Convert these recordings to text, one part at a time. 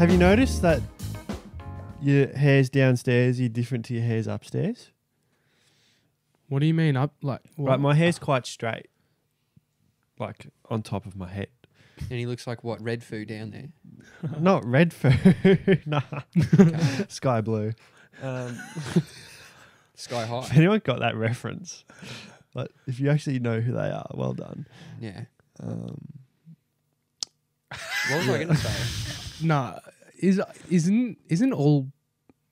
Have you noticed that your hairs downstairs are different to your hairs upstairs? What do you mean up? Like, what? Right, my hair's quite straight, like on top of my head. And he looks like what? Red Foo down there. Not red fur, nah, sky blue. Sky high. If anyone got that reference, like if you actually know who they are, well done. Yeah. What was I going to say? Nah, isn't all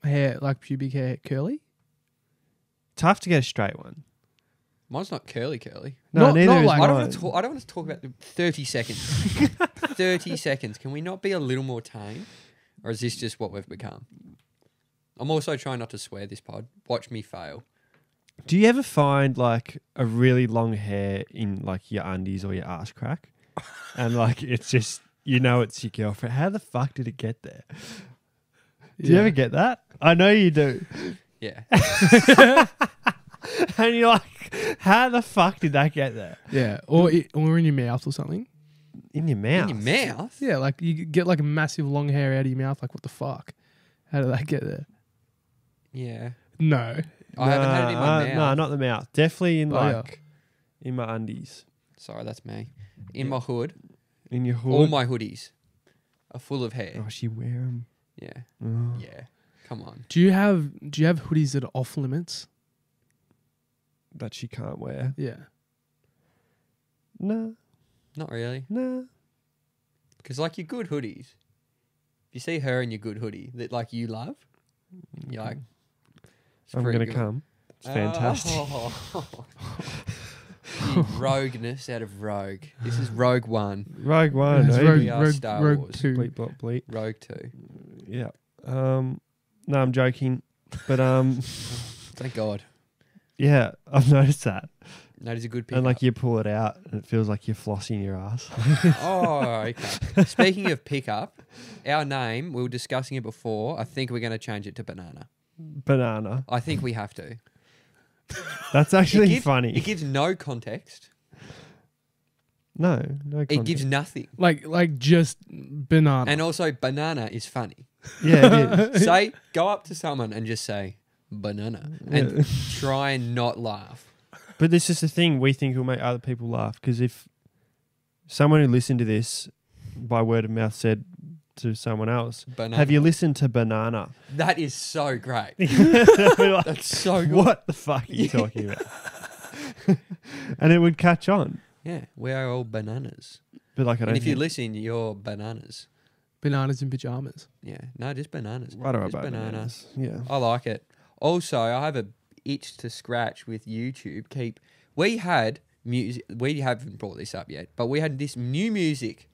hair like pubic hair curly? Tough to get a straight one. Mine's not curly. No, Not- neither not is like- I don't mine. want to talk. I don't want to talk about the 30 seconds. 30 seconds. Can we not be a little more tame, or is this just what we've become? I'm also trying not to swear this pod. Watch me fail. Do you ever find like a really long hair in like your undies or your arse crack, and like it's just it's your girlfriend? How the fuck did it get there? Do you ever get that? I know you do. Yeah. And you're like, how the fuck did that get there? Yeah, or in your mouth or something. In your mouth. In your mouth? Yeah, like you get like a massive long hair out of your mouth. Like, what the fuck? How did that get there? Yeah. No. I haven't had it in my mouth. No, not the mouth. Definitely in Oh, yeah. in my undies. Sorry, that's me. In my hood, In your hood. all my hoodies are full of hair. Oh, she wear them. Yeah. Oh. Yeah. Come on. Do you have hoodies that are off limits? That she can't wear. Yeah. No, Not really. no. Because like your good hoodies, if you see her in your good hoodie that like you love, you're like, it's I'm pretty going to good. come. It's fantastic. Oh. You rogueness out of Rogue. This is Rogue 1. Rogue One. It's eh? We are Star Rogue Wars. 2. Bleep, blop, bleep. Rogue 2. Yeah. No, I'm joking. But Thank God. yeah, I've noticed that. That is a good pick. And like you pull it out and it feels like you're flossing your ass. Oh, okay. Speaking of pickup, our name, we were discussing it before. I think we're going to change it to Banana. Banana. I think we have to. That's actually It funny. gives no context. No It context. gives nothing. Like just banana. And also, banana is funny. Yeah, it is. Go up to someone and just say, banana. And try and not laugh. But this is the thing. We think will make other people laugh because if someone who listened to this by word of mouth said to someone else, Banana. have you listened to Banana? That is so great. We're like, That's so good. what the fuck are you talking about? And it would catch on. Yeah, we are all bananas. But like I don't And if you think- listen, you're bananas. Bananas in pajamas. Yeah, no, just bananas. I don't know Just about banana. bananas. Yeah. I like it. Also, I have a itch to scratch with YouTube. We had music. We haven't brought this up yet, but we had this new music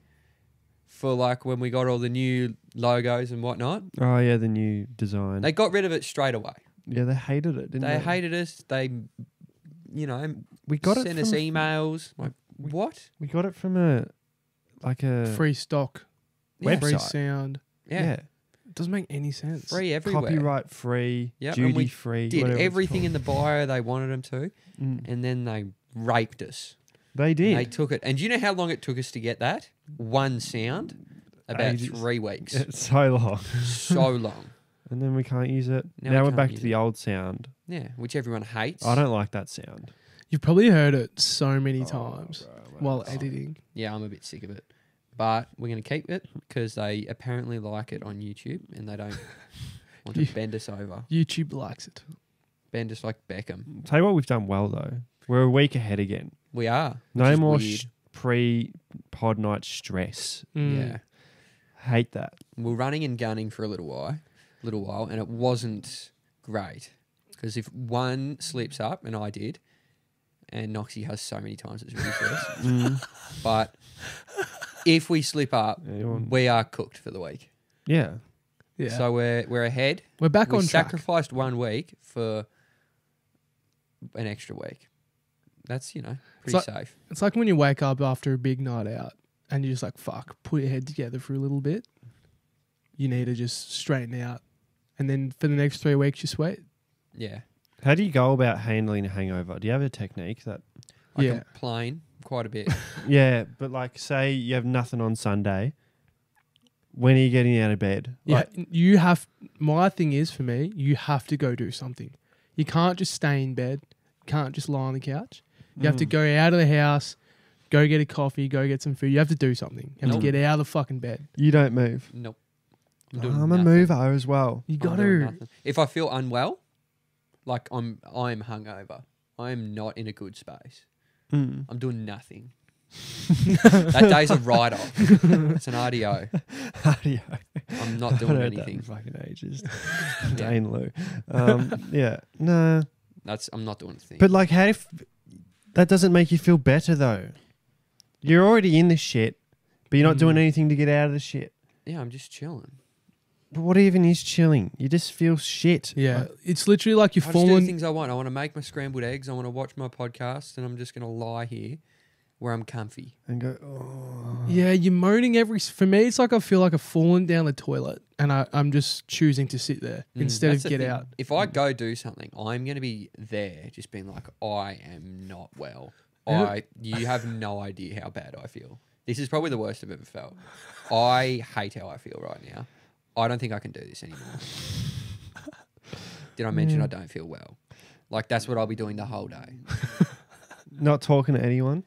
for like when we got all the new logos and whatnot. Oh yeah, the new design. They got rid of it straight away. Yeah, they hated it, didn't they? They hated us. They, We got it sent from us a- emails. Like, what? We got it from a Free stock. Yeah. Free website. sound. Yeah. It doesn't make any sense. Free everywhere. Copyright free, Yep, and we duty free. Did whatever it's everything in called. the bio they wanted them to, Mm. and then they raped us. They did. They took it. And do you know how long it took us to get that? One sound? About Ages. 3 weeks. It's so long. So long. And then we can't use it. Now Now we we're can't back to use the it. old sound. Yeah, which everyone hates. I don't like that sound. You've probably heard it so many Oh, times bro, while editing. Yeah, I'm a bit sick of it. But we're going to keep it because they apparently like it on YouTube and they don't want to bend us over. YouTube likes it. Bend us like Beckham. Tell you what, we've done well though. We're a week ahead again. We are. No which is more weird. pre-pod night stress. Yeah. Hate that. We're running and gunning for a little while, and it wasn't great because if one slips up, and I did, and Noxie has so many times it's ridiculous, but if we slip up, Yeah, you're on- we are cooked for the week. Yeah. Yeah. So we're ahead. we're back We on track. sacrificed 1 week for an extra week. That's pretty like- safe. It's like when you wake up after a big night out and you're just like, fuck, put your head together for a little bit. You need to just straighten out. And then for the next 3 weeks, you're sweet. Yeah, How do you go about handling a hangover? Do you have a technique that? I Yeah. complain quite a bit. Yeah, but like say you have nothing on Sunday, when are you getting out of bed? Yeah, Like, you have. My thing is for me, you have to go do something. You can't just stay in bed. You can't just lie on the couch. You have to go out of the house, go get a coffee, go get some food. You have to do something. You have Nope. to get out of the fucking bed. you don't move. Nope. I'm doing a nothing. mover as well. You I'm got doing to. nothing. If I feel unwell, like I'm hungover. I am not in a good space. Mm. I'm doing nothing. That day's a write-off. It's an RDO. Cardio. I'm not I doing heard that in anything. fucking ages. Yeah. Dane Lou. Yeah. No. I'm not doing anything. But like, how if that doesn't make you feel better though? You're already in the shit, but you're not doing anything to get out of the shit. yeah, I'm just chilling. But what even is chilling? You just feel shit. Yeah, it's literally like you're I just do the falling. things I want. I want to make my scrambled eggs. I want to watch my podcast, and I'm just going to lie here where I'm comfy. And go, oh. Yeah, you're moaning for me, it's like I feel like I've fallen down the toilet and I'm just choosing to sit there instead That's of the get thing. out. If I go do something, I'm going to be there just being like, I am not well. Yeah. You have no idea how bad I feel. This is probably the worst I've ever felt. I hate how I feel right now. I don't think I can do this anymore. Did I mention I don't feel well? Like, that's what I'll be doing the whole day. Not talking to anyone.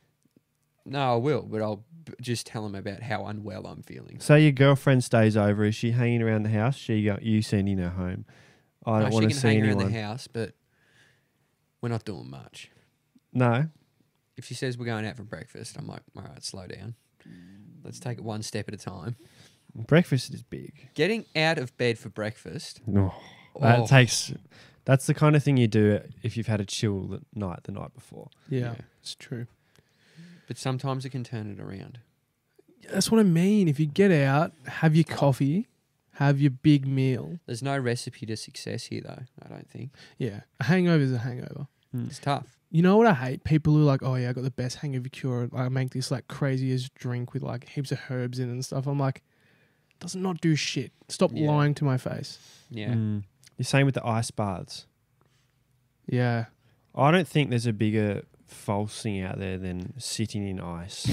No, I will, but I'll just tell them about how unwell I'm feeling. Say your girlfriend stays over. Is she hanging around the house? You sending her home? I don't No, want she to can see hang anyone. around the house, but we're not doing much. No. If she says we're going out for breakfast, I'm like, all right, slow down. Let's take it one step at a time. Breakfast is big. Getting out of bed for breakfast. No. Oh. That's the kind of thing you do if you've had a chill night the night before. Yeah, Yeah. it's true. But sometimes it can turn it around. That's what I mean. If you get out, have your coffee, have your big meal. There's no recipe to success here, though, I don't think. Yeah, a hangover is a hangover. It's tough. You know what I hate? People who are like, oh yeah, I got the best hangover cure. I make this like craziest drink with like heaps of herbs in it and stuff. I'm like, does not do shit. Stop Yeah. lying to my face. Yeah. The same with the ice baths. Yeah. I don't think there's a bigger false thing out there than sitting in ice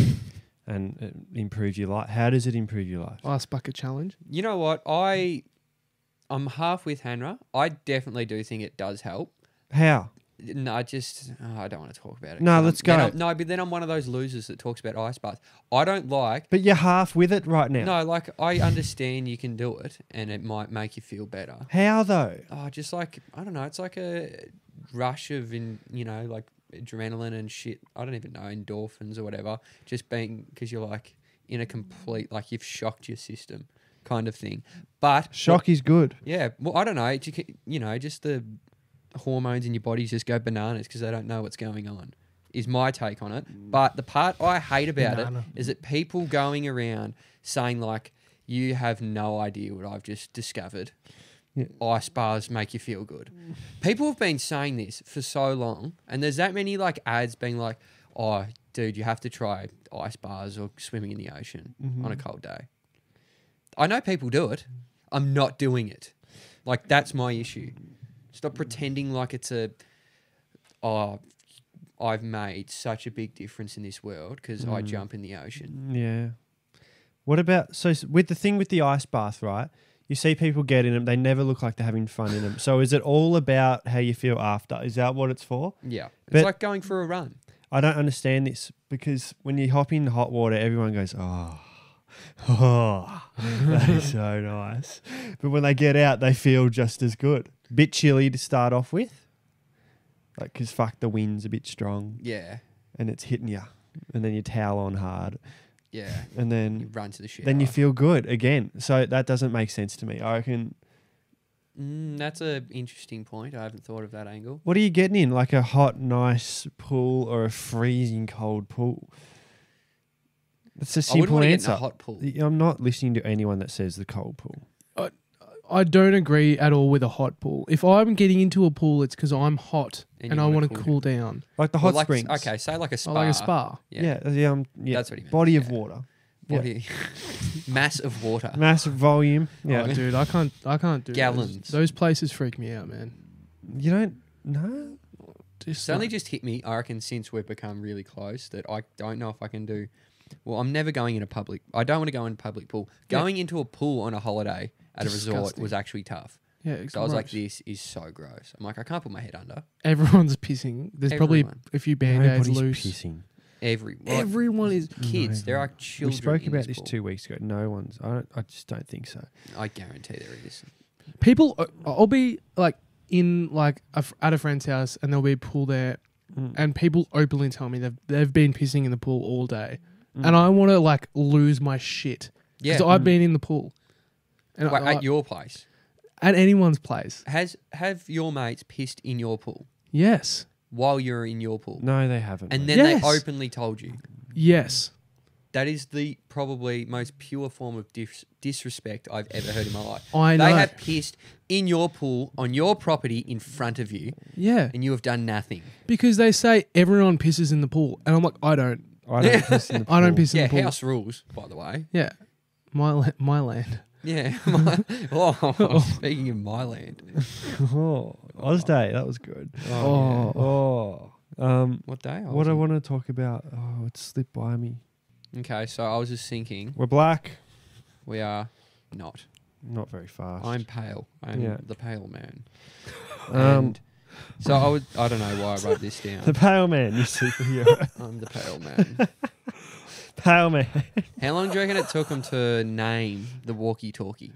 and improve your life. How does it improve your life? Ice bucket challenge. You know what? I'm half with Hanra. I definitely do think it does help. How? No, I don't want to talk about it. No, let's go. But then I'm one of those losers that talks about ice baths. I don't like. But you're half with it right now. No, like I understand you can do it and it might make you feel better. How though? Oh, just like I don't know. It's like a rush of like adrenaline and shit. I don't even know, endorphins or whatever. Just being because you're like in a complete like you've shocked your system kind of thing. But Shock is good. yeah, well I don't know. Just the hormones in your body just go bananas because they don't know what's going on. Is my take on it. But the part I hate about Banana. it is that people going around saying like, you have no idea what I've just discovered. Yeah. Ice bars make you feel good. People have been saying this for so long, and there's that many like ads being like, oh, dude, you have to try ice bars or swimming in the ocean on a cold day. I know people do it. I'm not doing it. Like, that's my issue. Stop pretending like it's I've made such a big difference in this world because I jump in the ocean. Yeah. What about with the thing with the ice bath, right? You see people get in them, they never look like they're having fun in them. So is it all about how you feel after? Is that what it's for? Yeah. It's But- like going for a run. I don't understand this because when you hop in hot water, everyone goes, oh, that is so nice. But when they get out, they feel just as good. Bit chilly to start off with. Like, because fuck, the wind's a bit strong Yeah. and it's hitting you. And then you towel on hard. Yeah. And You then run to the shit. you feel good again. So that doesn't make sense to me. I reckon, That's an interesting point. I haven't thought of that angle. what are you getting in? Like a hot, nice pool or a freezing cold pool? It's a I wouldn't simple want to get in answer. a hot pool. I'm not listening to anyone that says the cold pool. I don't agree at all with a hot pool. If I'm getting into a pool, it's because I'm hot And and you I wanna want to cool down. Like the Well, hot like, springs. Okay, say like a I spa. like a spa. Yeah. Yeah. That's what he meant. Body of Yeah. water. Body. Mass of water. Massive volume. Yeah. Oh, dude, I can't do Gallons. Those places freak me out, man. You don't know? Just It's only like- just hit me, I reckon, since we've become really close that I don't know if I can do Well, I'm never going in a public. I don't want to go in a public pool. Going into a pool on a holiday at a resort Disgusting. was actually tough. Yeah, So I was like, gross. this is so gross. I'm like, I can't put my head under. Everyone's pissing. There's probably Everyone. a few band-aids Nobody's loose. pissing. Everyone is. Kids. There are children. We spoke in about this pool. 2 weeks ago. No one's. I just don't think so. I guarantee there is. People, I'll be like in like at a friend's house and there'll be a pool there, and people openly tell me they've been pissing in the pool all day, and I want to like lose my shit Yeah. because I've been in the pool, and Wait, at your place, at anyone's place. have your mates pissed in your pool Yes, while you're in your pool, No, they haven't. and mate. then Yes. they openly told you? yes. That is the probably most pure form of disrespect I've ever heard in my life. I know. They have pissed in your pool on your property in front of you, Yeah, and you have done nothing. because they say everyone pisses in the pool, and I'm like, I don't. I don't piss in the I don't pool. piss in Yeah, the pool. house rules, by the way. Yeah, my land. Yeah. Speaking of my land. Oh, Oz Day, that was good. Oh. What day? What I want to talk about? Oh, it slipped by me. Okay, so I was just thinking, We're black. we are not. Not very fast. I'm pale. I'm Yeah. the pale man. Um, And so I don't know why I wrote this the down. pale man, you superhero. I'm the pale man. Pale man. How long do you reckon it took them to name the walkie-talkie?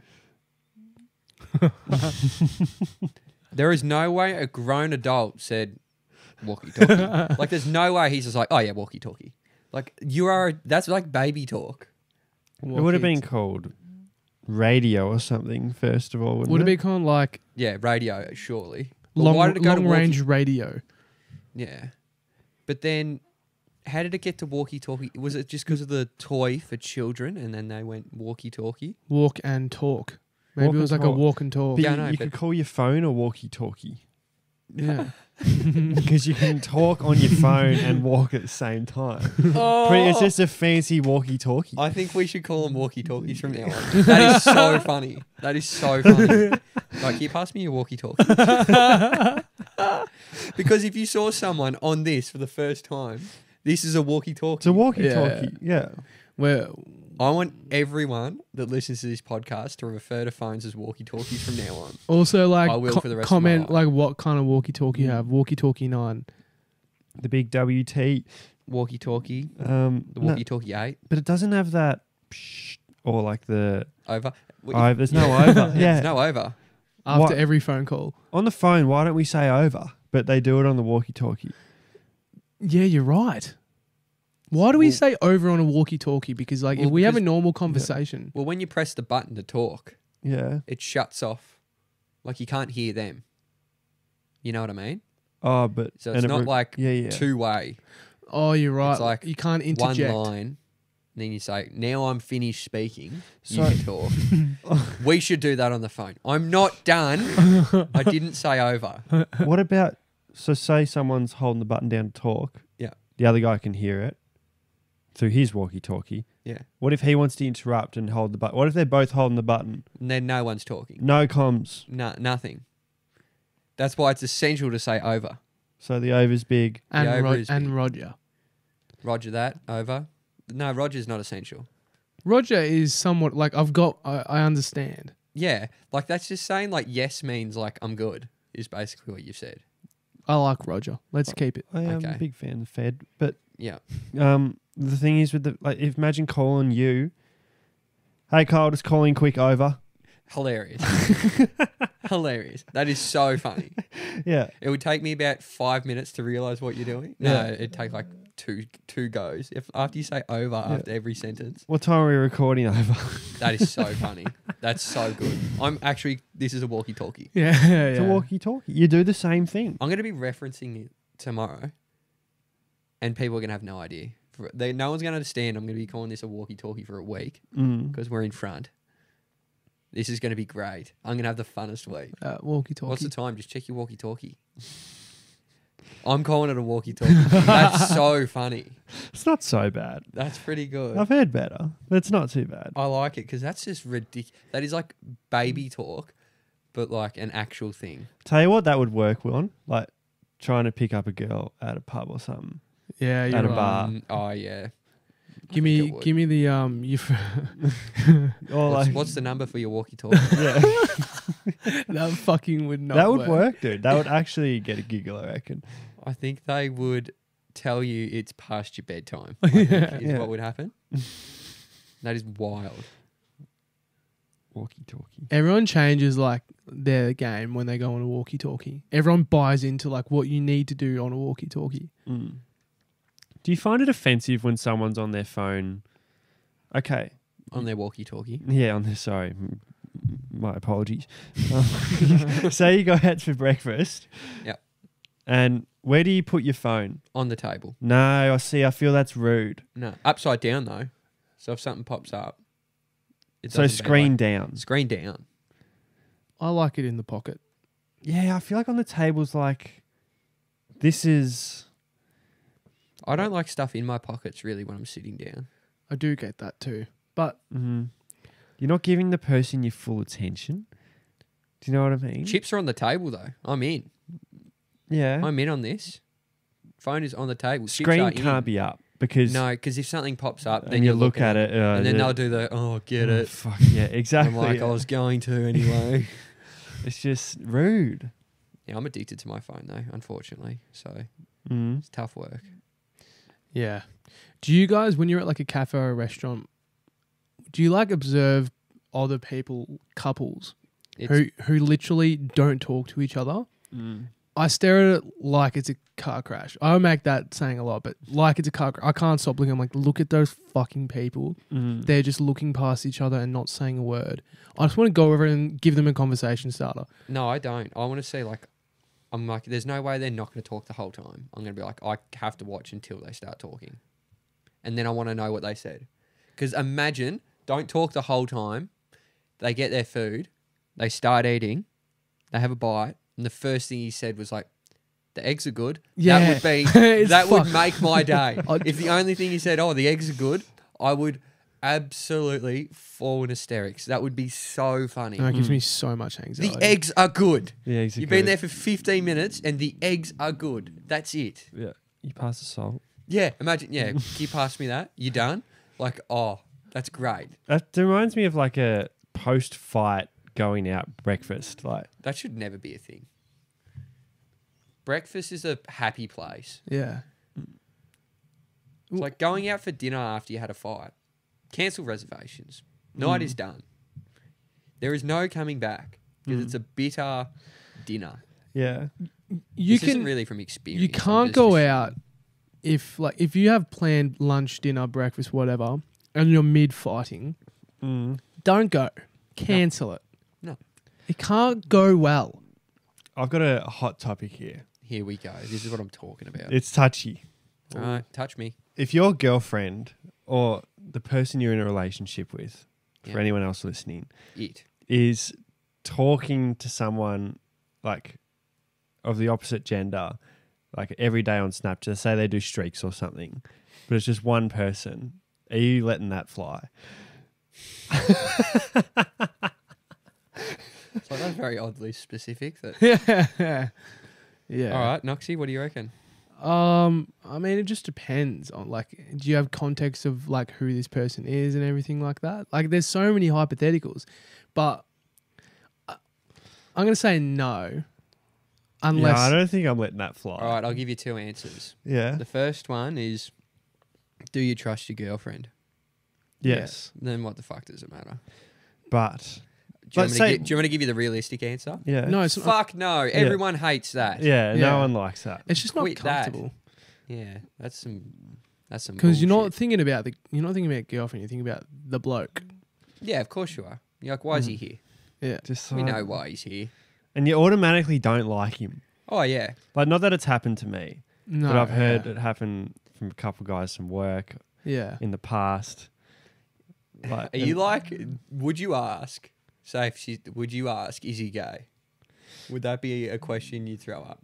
There is no way a grown adult said walkie-talkie. Like, there's no way he's just like, oh yeah, walkie-talkie. Like, that's like baby talk. It would have been called radio or something, first of all, wouldn't Would it it? be kind of like Yeah, radio, surely. But why long did it go to range radio? Yeah. But then, how did it get to walkie-talkie? Was it just because of the toy for children and then they went walkie-talkie? Walk and talk. Maybe Walk it was and like a talk. walk and talk. But Yeah, I you, know, you but- could call your phone a walkie-talkie. Yeah. Because you can talk on your phone and walk at the same time. Oh, It's just a fancy walkie-talkie. I think we should call them walkie-talkies from now on. That is so funny. That is so funny. Like, you pass me your walkie-talkie. Because if you saw someone on this for the first time, this is a walkie-talkie. It's a walkie-talkie, yeah. Where I want everyone that listens to this podcast to refer to phones as walkie-talkies from now on. also like I will for the rest of my comment life. like what kind of walkie talkie you have. Walkie talkie 9. The big WT. Walkie-talkie, the No, walkie-talkie 8, but it doesn't have that psh or like the over. there's no over. Yeah. There's no over. After What? every phone call. On the phone, why don't we say over? But they do it on the walkie-talkie. Yeah, you're right. Why do we Well- say over on a walkie talkie? Because like if Well, we have a because- normal conversation. Well, when you press the button to talk, Yeah. it shuts off. Like, you can't hear them. You know what I mean? Oh, but So and it's it not like yeah. two-way. Oh, you're right. It's like you can't One interject. line. Then you say, now I'm finished speaking. So- You can talk. We should do that on the phone. I'm not done. I didn't say over. What about say someone's holding the button down to talk. Yeah. The other guy can hear it through his walkie-talkie. Yeah. What if he wants to interrupt and hold the button? What if they're both holding the button? And then no one's talking. No comms. No, nothing. That's why it's essential to say over. So the over's big. And, Yeah, over is big. Roger. Roger that. Over. No, Roger's not essential. Roger is somewhat like I understand. Yeah. Like, that's just saying, like, yes means, like, I'm good, is basically what you've said. I like Roger. Let's keep it. I am Okay. a big fan of the Fed. But Yeah. the thing is with the imagine calling you. Hey Kyle, just calling quick over. Hilarious. Hilarious. That is so funny. Yeah. It would take me about 5 minutes to realize what you're doing. No, Yeah. it'd take like two goes. If after you say over after every sentence, What time are we recording over? that is so funny. That's so good. This is a walkie-talkie. Yeah, It's a walkie-talkie. You do the same thing. I'm going to be referencing it tomorrow, and people are going to have no idea. No one's going to understand. I'm going to be calling this a walkie-talkie for a week because we're in front. This is going to be great. I'm going to have the funnest week. Walkie talkie. What's the time? Just check your walkie-talkie. I'm calling it a walkie-talkie. That's so funny. It's not so bad. That's pretty good. I've heard better, but it's not too bad. I like it because that's just ridiculous. That is like baby talk, but like an actual thing. Tell you what, that would work on, like trying to pick up a girl at a pub or something. Yeah, you're At a right. bar. Oh, yeah. Give think it me, would. give me the Or What's the number for your walkie-talkie? yeah, that fucking would not. that would work, dude. That would actually get a giggle, I reckon. I think they would tell you it's past your bedtime. I think is Yeah. what would happen. That is wild. Walkie-talkie. Everyone changes like their game when they go on a walkie-talkie. Everyone buys into like what you need to do on a walkie-talkie. Mm. Do you find it offensive when someone's on their phone? Okay. On their walkie-talkie. Yeah, on their, sorry. My apologies. Say you go out for breakfast. Yep. And where do you put your phone? On the table. No, I feel that's rude. No. Upside down though. So if something pops up. It So doesn't be screen like- down. Screen down. I like it in the pocket. Yeah, I feel like on the table's like, this is... I don't like stuff in my pockets really when I'm sitting down. I do get that too. But You're not giving the person your full attention. Do you know what I mean? Chips are on the table though. I'm in. Yeah. I'm in on this. Phone is on the table. Chips Screen are can't in. be up because... No, because if something pops up, then and you you're look looking at it. and then yeah. they'll do the get Oh, it. Fuck, yeah, And exactly. I'm like, I was going to anyway. It's just rude. Yeah, I'm addicted to my phone though, unfortunately. So Mm. it's tough work. yeah. Do you guys, when you're at like a cafe or a restaurant, do you like observe other people, couples, It's, who literally don't talk to each other? Mm. I stare at it like it's a car crash. I make that saying a lot, but like it's a car crash. I can't stop looking. I'm like, look at those fucking people. Mm. They're just looking past each other and not saying a word. I just want to go over and give them a conversation starter. no, I don't. I want to see like, I'm like, there's no way they're not going to talk the whole time. I'm going to be like, I have to watch until they start talking. And then I want to know what they said. Because imagine, don't talk the whole time. They get their food. They start eating. They have a bite. And the first thing he said was like, the eggs are good. Yeah. That would be, It's that would fuck- make my day. I'd- If the only thing he said, oh, the eggs are good, I would absolutely fall in hysterics. That would be so funny. And that gives me so much anxiety. The eggs are good. Yeah, exactly. You've been there for 15 minutes and the eggs are good. That's it. Yeah, you pass the salt. Yeah, imagine, can you pass me that? You done? Like, oh, that's great. That reminds me of like a post-fight going out breakfast. Like, That should never be a thing. Breakfast is a happy place. Yeah. It's like going out for dinner after you had a fight. Cancel reservations. Night is done. There is no coming back because it's a bitter dinner. yeah, You This isn't can really from experience. you I'm can't just go assuming. out if you have planned lunch, dinner, breakfast, whatever, and you're mid fighting, don't go. Cancel it. No. It can't go well. I've got a hot topic here. Here we go. This is what I'm talking about. It's touchy. All right, touch me. If your girlfriend or the person you're in a relationship with, for Yeah. anyone else listening, It. is talking to someone like of the opposite gender, like every day on Snapchat, say they do streaks or something, but it's just one person, are you letting that fly? So that's very oddly specific. That. Yeah. Yeah. All right, Noxie, what do you reckon? I mean, it just depends on like, do you have context of like who this person is and everything like that? Like, there's so many hypotheticals, but I'm gonna say no, unless Yeah, I don't think I'm letting that fly. All right, I'll give you two answers. Yeah. The first one is, do you trust your girlfriend? Yes. Then what the fuck does it matter? But Do you, Let's want me to say- do you want me to give you the realistic answer? yeah. no, it's not, Fuck no. Everyone hates that. Yeah, Yeah. no one likes that. it's just not Quit that. comfortable Yeah, that's some because you're not bullshit. thinking about girlfriend, you're thinking about the bloke. Yeah, of course you are. You're like, why is he here? Yeah. Just We like- know why he's here. And you automatically don't like him. Oh yeah. Like, not that it's happened to me, No, but I've heard yeah. it happen from a couple guys from work Yeah. in the past. Like, Are you like? Would you ask? Say if she. Would you ask? Is he gay? Would that be a question you throw up?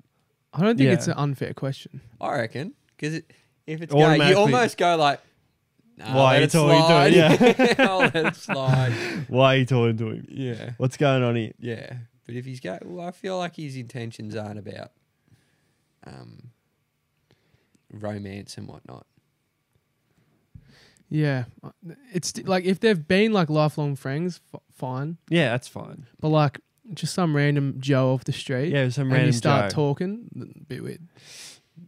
I don't think Yeah. it's an unfair question. I reckon because if it's gay, you Automatically- almost go like, nah, Why let are you it talking slide. to him? Yeah. I'll let it slide. Why are you talking to him? Yeah, What's going on here? yeah. But if he's gay, well, I feel like his intentions aren't about romance and whatnot. Yeah, it's like if they've been like lifelong friends, fine. Yeah, that's fine. But like just some random Joe off the street, Yeah, some and random you start Joe. talking, bit weird.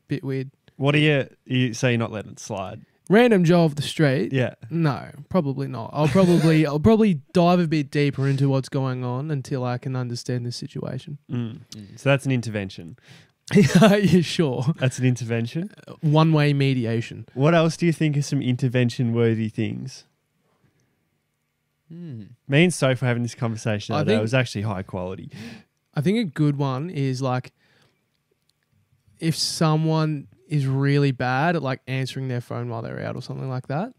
Bit weird. What are you say you're not letting it slide? Random Joe off the street. Yeah. No, probably not. I'll probably dive a bit deeper into what's going on until I can understand the situation. So that's an intervention. Yeah, sure. That's an intervention. One-way mediation. What else do you think are some intervention-worthy things? Me and Soph were having this conversation the other day. It was actually high quality. I think a good one is like if someone is really bad at like answering their phone while they're out or something like that.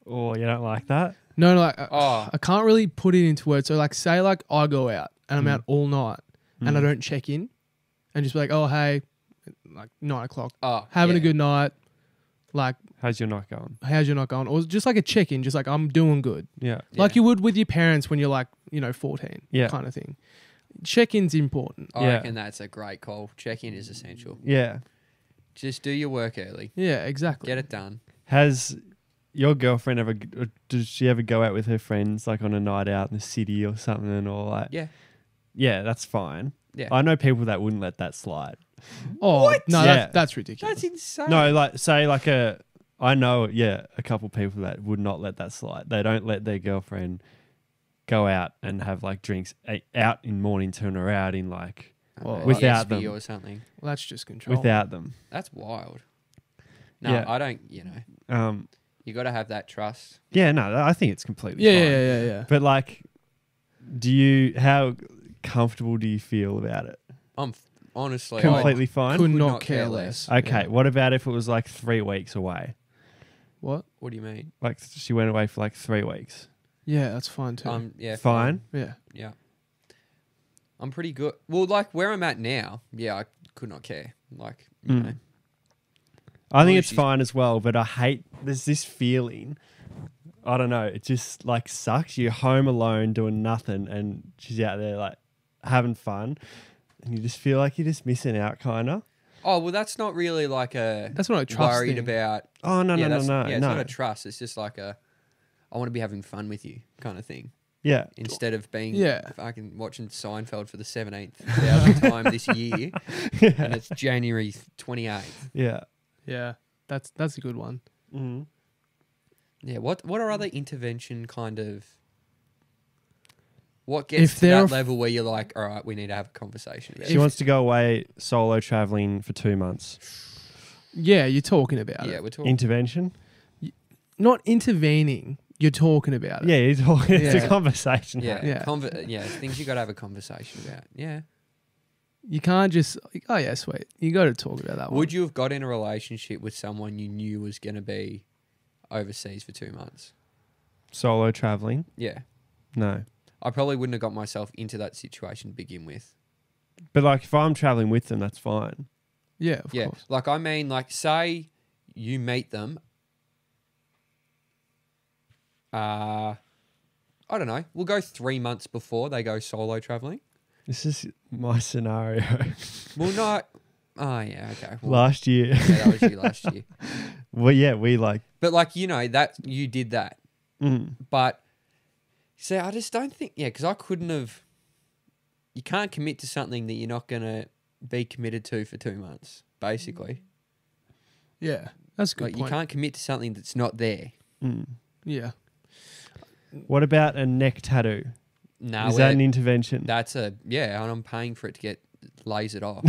Oh, you don't like that? No, like Oh. I can't really put it into words. So like say like I go out and I'm out all night and I don't check in and just be like, oh, hey, like 9 o'clock. Oh, Having yeah. a good night. Like, How's your night going? how's your night going? Or just like a check-in, just like I'm doing good. Yeah. Like you would with your parents when you're like, 14 Yeah. kind of thing. Check-in's important. I Yeah. reckon that's a great call. Check-in is essential. Yeah. Just do your work early. Yeah, exactly. Get it done. Has your girlfriend ever, does she ever go out with her friends like on a night out in the city or something or like? Yeah. Yeah, that's fine. Yeah. I know people that wouldn't let that slide. Oh, no, Yeah. that's ridiculous. That's insane. No, like say like I know, a couple people that would not let that slide. They don't let their girlfriend go out and have like drinks out in morning, turn her out in like without them. or something. Well, that's just control. without them. That's wild. No, Yeah. I don't. You got to have that trust. Yeah, no, I think it's completely Yeah, fine. yeah. But like, how comfortable do you feel about it? I'm honestly Completely fine? Could Could not not care care less. Okay, Yeah. what about if it was like 3 weeks away? What? What do you mean? Like she went away for like 3 weeks. Yeah, that's fine too. Yeah, Fine? Yeah. Yeah. I'm pretty good. Well, like where I'm at now, yeah, I could not care. Like, you know. I think Well, it's she's- fine as well, but there's this feeling, I don't know, it just like sucks. You're home alone doing nothing and she's out there like having fun and you just feel like you're just missing out kind of. Oh, well, that's not really like That's not a trust worried thing. about. Oh, no. Yeah, it's No. not a trust. It's just like I want to be having fun with you kind of thing. Yeah. Instead of being Yeah. fucking watching Seinfeld for the 17th time this year, and it's January 28th. Yeah. Yeah. That's a good one. Mm-hmm. Yeah, what are other intervention kind of... What gets If to they're that level where you're like, all right, we need to have a conversation about She it? wants to go away solo traveling for 2 months. Yeah, you're talking about Yeah, it. we're talking... Intervention? Not intervening. You're talking about it. Yeah, you're talking, it's a Yeah. conversation. Yeah, Yeah. things you got to have a conversation about. Yeah. You can't just, oh yeah, sweet. You got to talk about that one. Would you have got in a relationship with someone you knew was going to be overseas for 2 months? Solo traveling? Yeah. No. I probably wouldn't have got myself into that situation to begin with. But like if I'm traveling with them, that's fine. Yeah, of Yeah. course. Like, I mean, like, say you meet them. I don't know. We'll go 3 months before they go solo traveling. This is my scenario. Well, not. Oh, yeah. Okay. Well, Last year. yeah, that was you last year. Well, yeah, we like... But, like, that you did that. Mm. But, see, I just don't think. Yeah, because I couldn't have. You can't commit to something that you're not going to be committed to for 2 months, basically. Yeah, that's a good Like, point. you can't commit to something that's not there. Mm. Yeah. What about a neck tattoo? No, Is that an intervention? that's and I'm paying for it to get lasered off.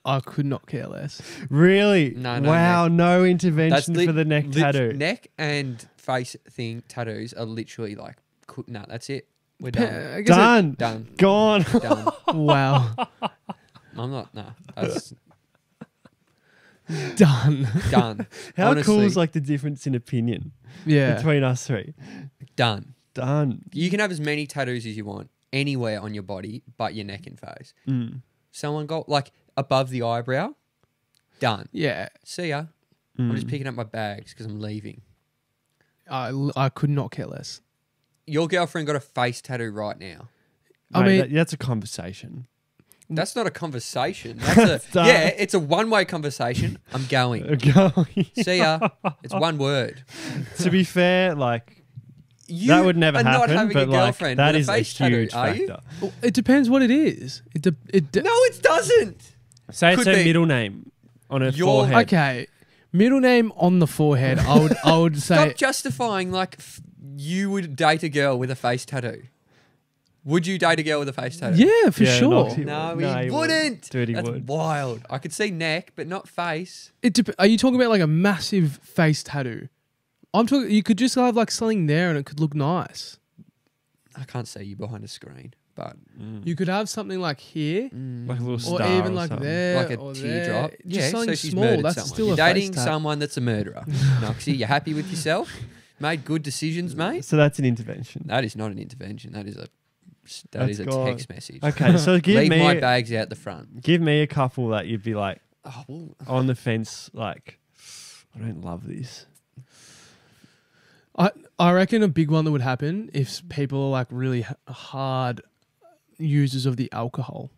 I could not care less. Really? No, no, wow, no intervention lit- for the neck tattoo. Neck and face thing tattoos are literally like, no, that's it. We're Pa- done. I guess Done. Done. Gone. Done. Wow. I'm not. No, that's Done. done. How Honestly, cool is like the difference in opinion Yeah. between us three? done. Done. You can have as many tattoos as you want anywhere on your body, but your neck and face. Mm. Someone got like above the eyebrow. Done. Yeah. See ya. I'm just picking up my bags because I'm leaving. I could not care less. Your girlfriend got a face tattoo right now. I Mate, mean- that's a conversation. That's not a conversation. That's Stop. it's a one-way conversation. I'm going. See ya. It's one word. To be fair, like You that would never are not happen, having but a like girlfriend that with is a a face tattoo, huge are you? factor. Well, it depends what it is. No, it doesn't. Say it's Could her be. middle name on her Your- forehead. Okay, middle name on the forehead. I would say Stop justifying like you would date a girl with a face tattoo. Would you date a girl with a face tattoo? yeah, for Yeah, sure. Noxie. No, No, he he wouldn't. wouldn't. Dude, he That's would. wild. I could see neck, but not face. Are you talking about like a massive face tattoo? I'm talking. You could just have like something there, and it could look nice. I can't see you behind a screen, but You could have something like here, Like a little or star even like something. there, like a or teardrop. there. Yeah, Just something so she's small. murdered That's someone. still You're a face dating tat. someone that's a murderer. Noxie, you happy with yourself? Made good decisions, mate? So that's an intervention. That is not an intervention. That is a That's a God. text message. Okay, so Leave my bags out the front. give me a couple that you'd be like Oh, well, on the fence, like I don't love this. I reckon a big one that would happen if people are like really hard users of the alcohol,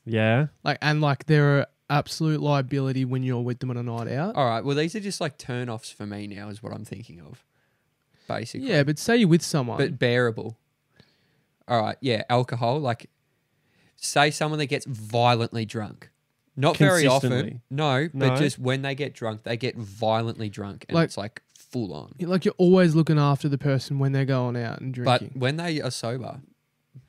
Yeah. like they're an absolute liability when you're with them on a night out. all right. Well, these are just like turn-offs for me now is what I'm thinking of, basically. Yeah, but say you're with someone. But bearable. All right. Yeah, alcohol. Like, say someone that gets violently drunk. Not very often. Consistently. No, but No? just when they get drunk, they get violently drunk. And Like- it's like full on. like you're always looking after the person when they're going out and drinking. But when they are sober,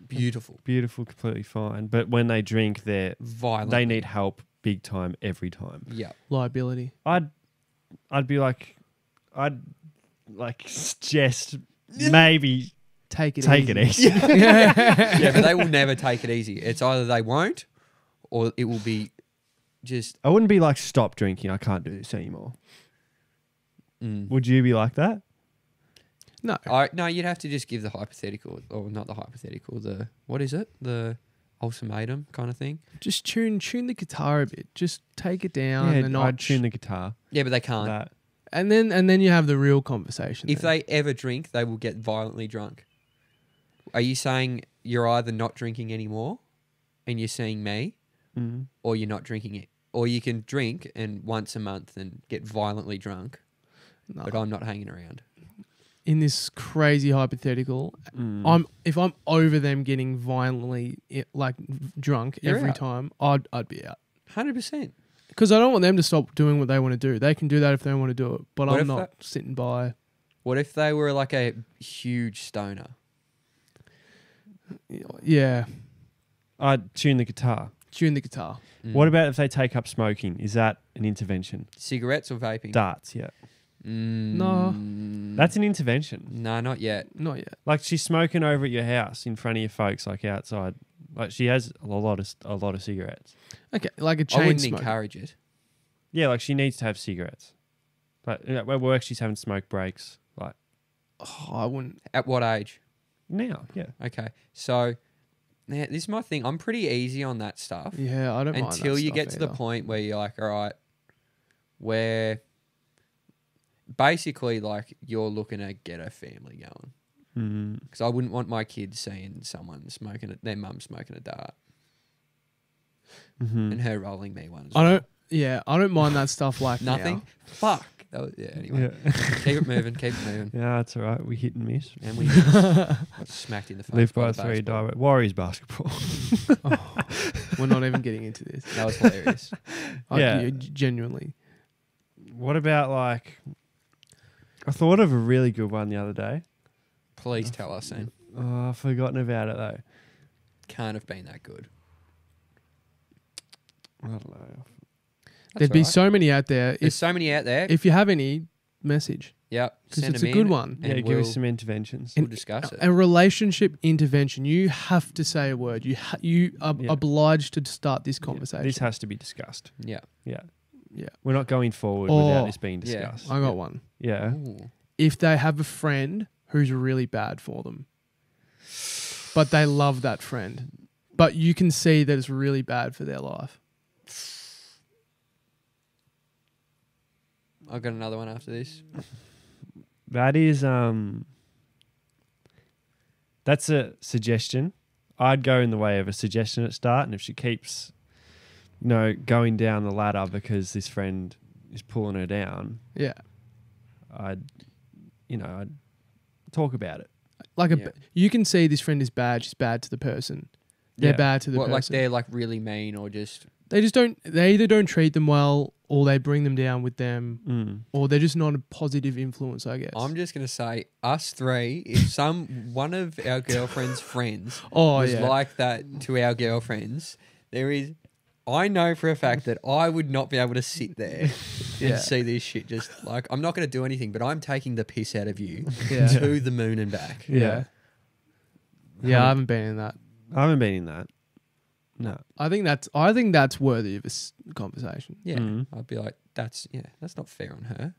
beautiful. Beautiful, completely fine. But when they drink, Violent. they need help big time every time. Yeah. Liability. I'd be like, I'd like suggest maybe Take it take easy. it easy. Yeah, but they will never take it easy. It's either they won't or it will be just. I wouldn't be like, stop drinking. I can't do this anymore. Would you be like that? No. No, you'd have to just give the hypothetical, or not the hypothetical, the, what is it? The ultimatum kind of thing. Just tune the guitar a bit. Just take it down a I'd notch. tune the guitar. Yeah, but they can't. That. and then you have the real conversation. If then. they ever drink, they will get violently drunk. Are you saying you're either not drinking anymore and you're seeing me, or you're not drinking it? Or you can drink and once a month and get violently drunk, No. but I'm not hanging around. In this crazy hypothetical, if I'm over them getting violently drunk You're every out. time, I'd be out. 100%. Because I don't want them to stop doing what they want to do. They can do that if they want to do it, but What I'm if not sitting by. What if they were like a huge stoner? Yeah, I'd tune the guitar. tune the guitar. What about if they take up smoking? Is that an intervention? Cigarettes or vaping? Darts, yeah. No. That's an intervention. No, not yet. Not yet. Like she's smoking over at your house in front of your folks, like outside. Like she has a lot of cigarettes. Okay, like a I chain wouldn't smoke. encourage it. Yeah, like she needs to have cigarettes. Like at work, she's having smoke breaks. Like Oh, I wouldn't. At what age? now, yeah. Okay, so now this is my thing. I'm pretty easy on that stuff Yeah, I don't mind that until you stuff get to the either. point where you're like, all right, where basically like you're looking to get a family going. Because I wouldn't want my kids seeing someone smoking, their mum smoking a dart, and her rolling me one. As I well. don't. Yeah, I don't mind that stuff like Nothing. now. Fuck. That was, yeah. Anyway, keep it moving. Keep it moving. Yeah, that's all right. We hit and miss. And we got smacked in the face. Live by by the three, baseball. die by Warriors basketball. We're not even getting into this. That was hilarious. Yeah. Genuinely. What about like? I thought of a really good one the other day. Please tell us, Sam. Oh, I've forgotten about it though. Can't have been that good. I don't know. There'd be so many out there. There's so many out there. If you have any, message. Yep. Because Send it's them a good in one. Yeah, and give us we'll- some interventions. We'll discuss it. A relationship intervention. You have to say a word. You are Yeah. obliged to start this Yeah, conversation. this has to be discussed. Yeah. Yeah. Yeah. We're not going forward Oh, without this being yeah. discussed. I got one. Yeah. Ooh. If they have a friend who's really bad for them, but they love that friend, but you can see that it's really bad for their life. I've got another one after this. That is that's a suggestion. I'd go in the way of a suggestion at start, and if she keeps, going down the ladder because this friend is pulling her down, Yeah. I'd talk about it. Like Yeah. you can see this friend is bad. She's bad to the person. They're Yeah. bad to the What, like person. they're like really mean or just They either don't treat them well, or they bring them down with them, or they're just not a positive influence, I guess. I'm just gonna say us three. If one of our girlfriend's friends was yeah. like that to our girlfriends, I know for a fact that I would not be able to sit there Yeah. and see this shit. Just like I'm not gonna do anything, but I'm taking the piss out of you Yeah. to the moon and back. Yeah. Yeah, I haven't been in that. I haven't been in that. No. I think that's worthy of a conversation. Yeah, Mm. I'd be like, that's not fair on her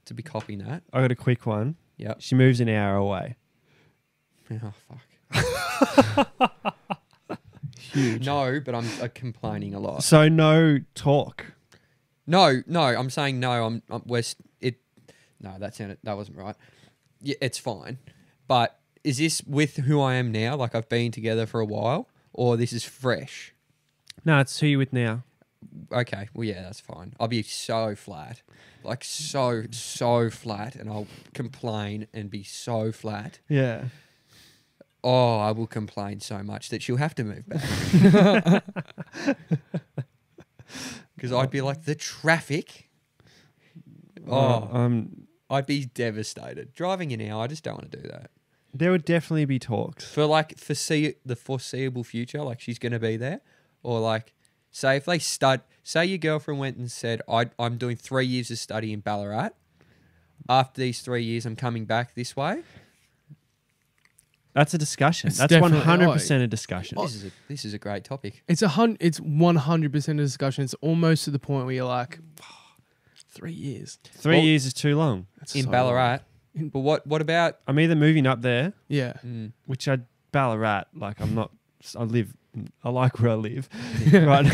to be copying that. I got a quick one. Yep. She moves an hour away. Oh fuck. Huge. No, but I'm complaining a lot. So no talk. No, I'm saying no. No, that wasn't right. Yeah, it's fine. But is this with who I am now? Like I've been together for a while, or this is fresh? No, it's who you with now. Okay, well yeah, that's fine. I'll be so flat, like so flat, and I'll complain and be so flat. Yeah. Oh, I will complain so much that she'll have to move back. Because I'd be like, the traffic. Oh, I'd be devastated. Driving an hour, I just don't want to do that. There would definitely be talks. For the foreseeable future, like she's going to be there. Or like, say if say your girlfriend went and said, I'm doing 3 years of study in Ballarat. After these 3 years, I'm coming back this way. That's a discussion. It's That's definitely 100% a discussion. This is a great topic. It's 100% a discussion. It's almost to the point where you're like, 3 years. 3 years is too long. That's In so Ballarat. long. But what about... I'm either moving up there, Yeah. which Ballarat, like I like where I live. Right.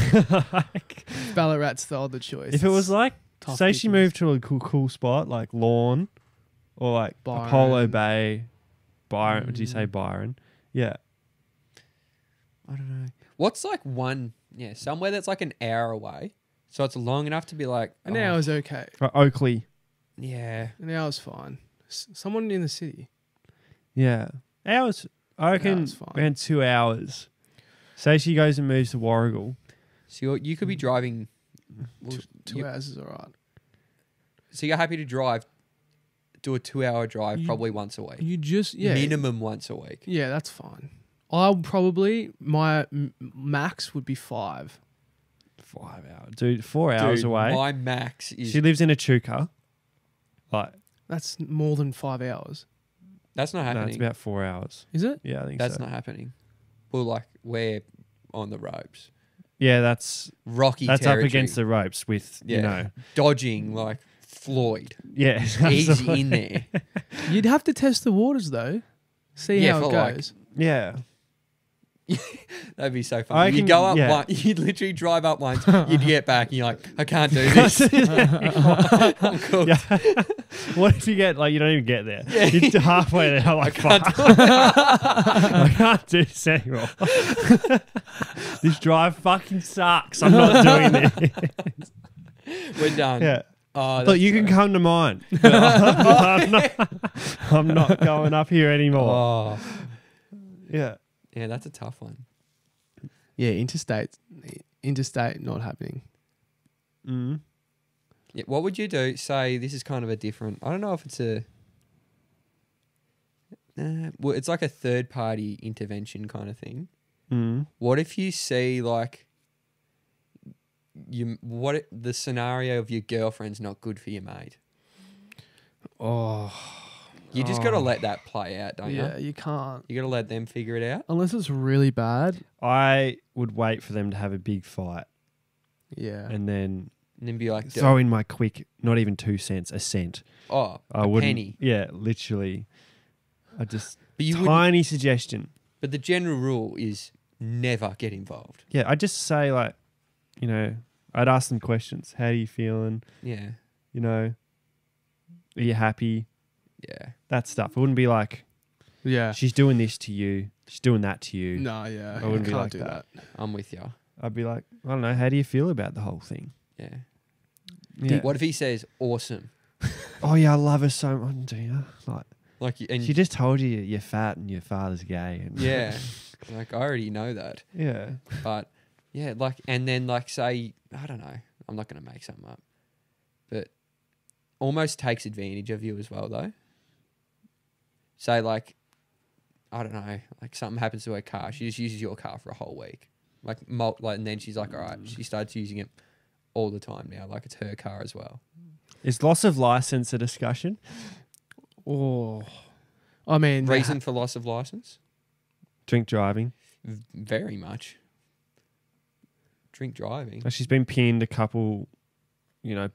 Like, Ballarat's the other choice. if it was like, Tough say she business. moved to a cool spot like Lawn or like Byron. Apollo Bay, Byron. Would you say Byron? Yeah. I don't know. What's like somewhere that's like an hour away. So it's long enough to be like... An hour's okay. Or Oakley. Yeah. An hour's fine. Someone in the city. Yeah. Hours. I reckon hour's fine. around 2 hours. Say she goes and moves to Warrigal. So you could be driving... Two hours is all right. So you're happy to do a 2 hour drive probably once a week. You just, yeah. Minimum once a week. Yeah, that's fine. I'll probably, my max would be 5. 5 hours. Dude, 4 hours Dude, away. my max is... She lives in a Chuka. Like, That's more than 5 hours. That's not no, happening. it's about 4 hours. Is it? Yeah, I think That's so. not happening. Well, like, we're on the ropes. Yeah, that's Rocky up territory. against the ropes with, Dodging like Floyd. Yeah. Easy absolutely. in there. You'd have to test the waters though. See Yeah, how it for like- goes. Yeah. That'd be so I funny. can- You'd go up yeah. one, you'd literally drive up once, you'd get back and you're like, I can't do this. I'm cooked. Yeah. What if you get, like, you don't even get there? You're halfway there, like, can't fuck. I can't do this anymore. This drive fucking sucks. I'm not doing this. We're done. Yeah. Oh, Look, you can come to mine. But I'm not going up here anymore. Oh. Yeah. Yeah, that's a tough one. Yeah, interstate not happening. Mm. Yeah, what would you do? Say this is kind of a different. I don't know if it's a. Well, it's like a third party intervention kind of thing. Mm. What if you see like the scenario of your girlfriend's not good for your mate? Oh. You just got to let that play out, don't Yeah, you? you can't. You got to let them figure it out. Unless it's really bad. I would wait for them to have a big fight Yeah. and then And then be like, throw in my quick, not even 2 cents, a cent. oh, I a wouldn't. penny. Yeah, literally. I just But you wouldn't- tiny suggestion. But the general rule is never get involved. Yeah, I just say like, I'd ask them questions. How are you feeling? Yeah. Are you happy? Yeah. That stuff. It wouldn't be like, Yeah. she's doing this to you, she's doing that to you. No, yeah. I wouldn't be can't like do that. I'm with you. I'd be like, I don't know, how do you feel about the whole thing? Yeah. Yeah. What if he says awesome? Oh yeah, I love her so much. Do you? Like, Like, and she just told you you're fat and your father's gay. And yeah, like I already know that. yeah. But yeah, like, and then like say, I don't know, I'm not going to make something up, but almost takes advantage of you as well though. Say like, I don't know, like something happens to her car, she just uses your car for a whole week, like, and then she's like, all right, she starts using it all the time now, like it's her car as well. Is loss of license a discussion? Oh, I mean, Reason for loss of license? Drink driving. Very much. Drink driving. Like she's been pinned a couple,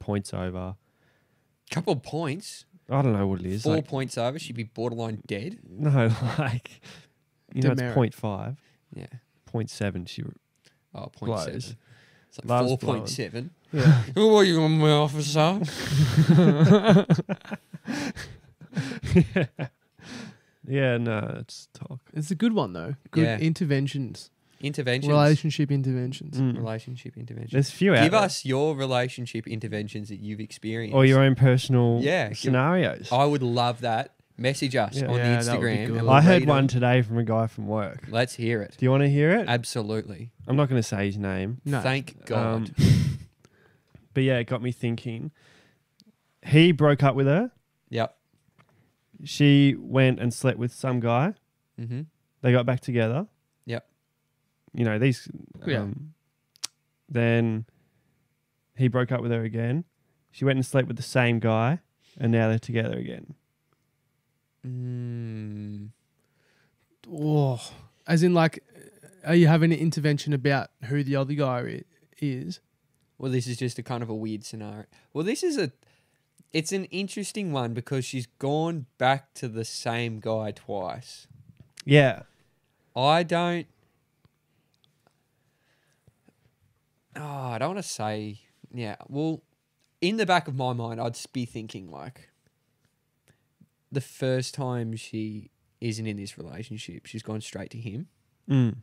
points over. Couple points. I don't know what it is. 4 Like, points over. She'd be borderline dead. no, like, it's Demerit. 0.5. Yeah. 0.7. She Oh, blows. 0.7. It's like Loves 4.7. Yeah. Who are you, my officer? Yeah, no, it's talk. it's a good one though. Good Yeah. interventions, Interventions. relationship interventions. Mm. Relationship interventions. There's a few out Give there. us your relationship interventions that you've experienced. Or your own personal Yeah, scenarios. I would love that. Message us Yeah. on Yeah, the that would be Instagram. good. and we'll I heard read one 'em. today from a guy from work. Let's hear it. Do you want to hear it? Absolutely. I'm not going to say his name. No, Thank God. But yeah, it got me thinking. He broke up with her. Yep. She went and slept with some guy. Mm-hmm. They got back together. Yep. These. Yeah. Then he broke up with her again. She went and slept with the same guy, and now they're together again. Oh, as in like, are you having an intervention about who the other guy is? Well, this is just a kind of a weird scenario. Well, it's an interesting one because she's gone back to the same guy twice. Yeah. I don't want to say, yeah. Well, in the back of my mind, I'd be thinking like the first time she isn't in this relationship, she's gone straight to him. Mm.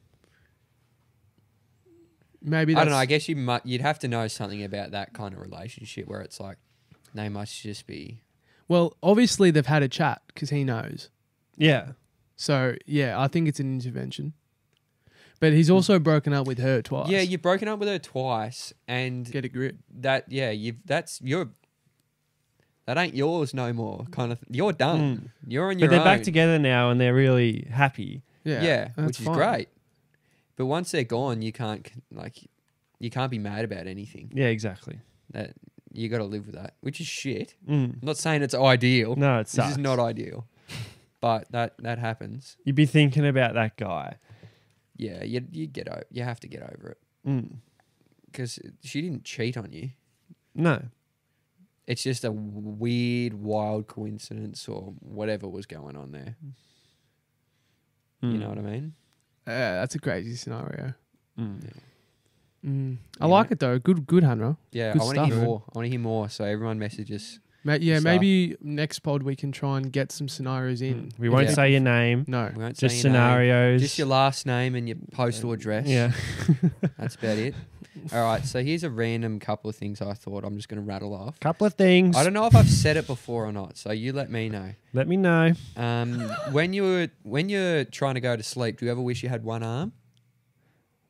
Maybe I that's, don't know. I guess you'd have to know something about that kind of relationship where it's like they must just be. Well, obviously they've had a chat because he knows. Yeah. So yeah, I think it's an intervention. But he's also broken up with her twice. Yeah, you've broken up with her twice, and Get a grip. that ain't yours no more. Kind of, you're done. You're on your But they're own. back together now, and they're really happy. Yeah, Yeah, that's which is fine. great. But once they're gone, you can't be mad about anything. Yeah, exactly. That you got to live with that, which is shit. Mm. I'm not saying it's ideal. No, it This sucks. is not ideal. But that happens. You'd be thinking about that guy. Yeah, you have to get over it Mm. because she didn't cheat on you. No. It's just a weird, wild coincidence or whatever was going on there. You know what I mean? That's a crazy scenario. Mm. I like it though. Good, Hanro. Yeah, Good I want to hear stuff. more. I want to hear more. So everyone messages. Yeah, Stuff. maybe next pod we can try and get some scenarios in. We won't Yeah. say your name. No. We won't say Just your name. scenarios. Just your last name and your postal address. Yeah. That's about it. All right. So here's a random couple of things I thought I'm just going to rattle off. Couple of things. I don't know if I've said it before or not. So you let me know. Let me know. When you're trying to go to sleep, do you ever wish you had one arm?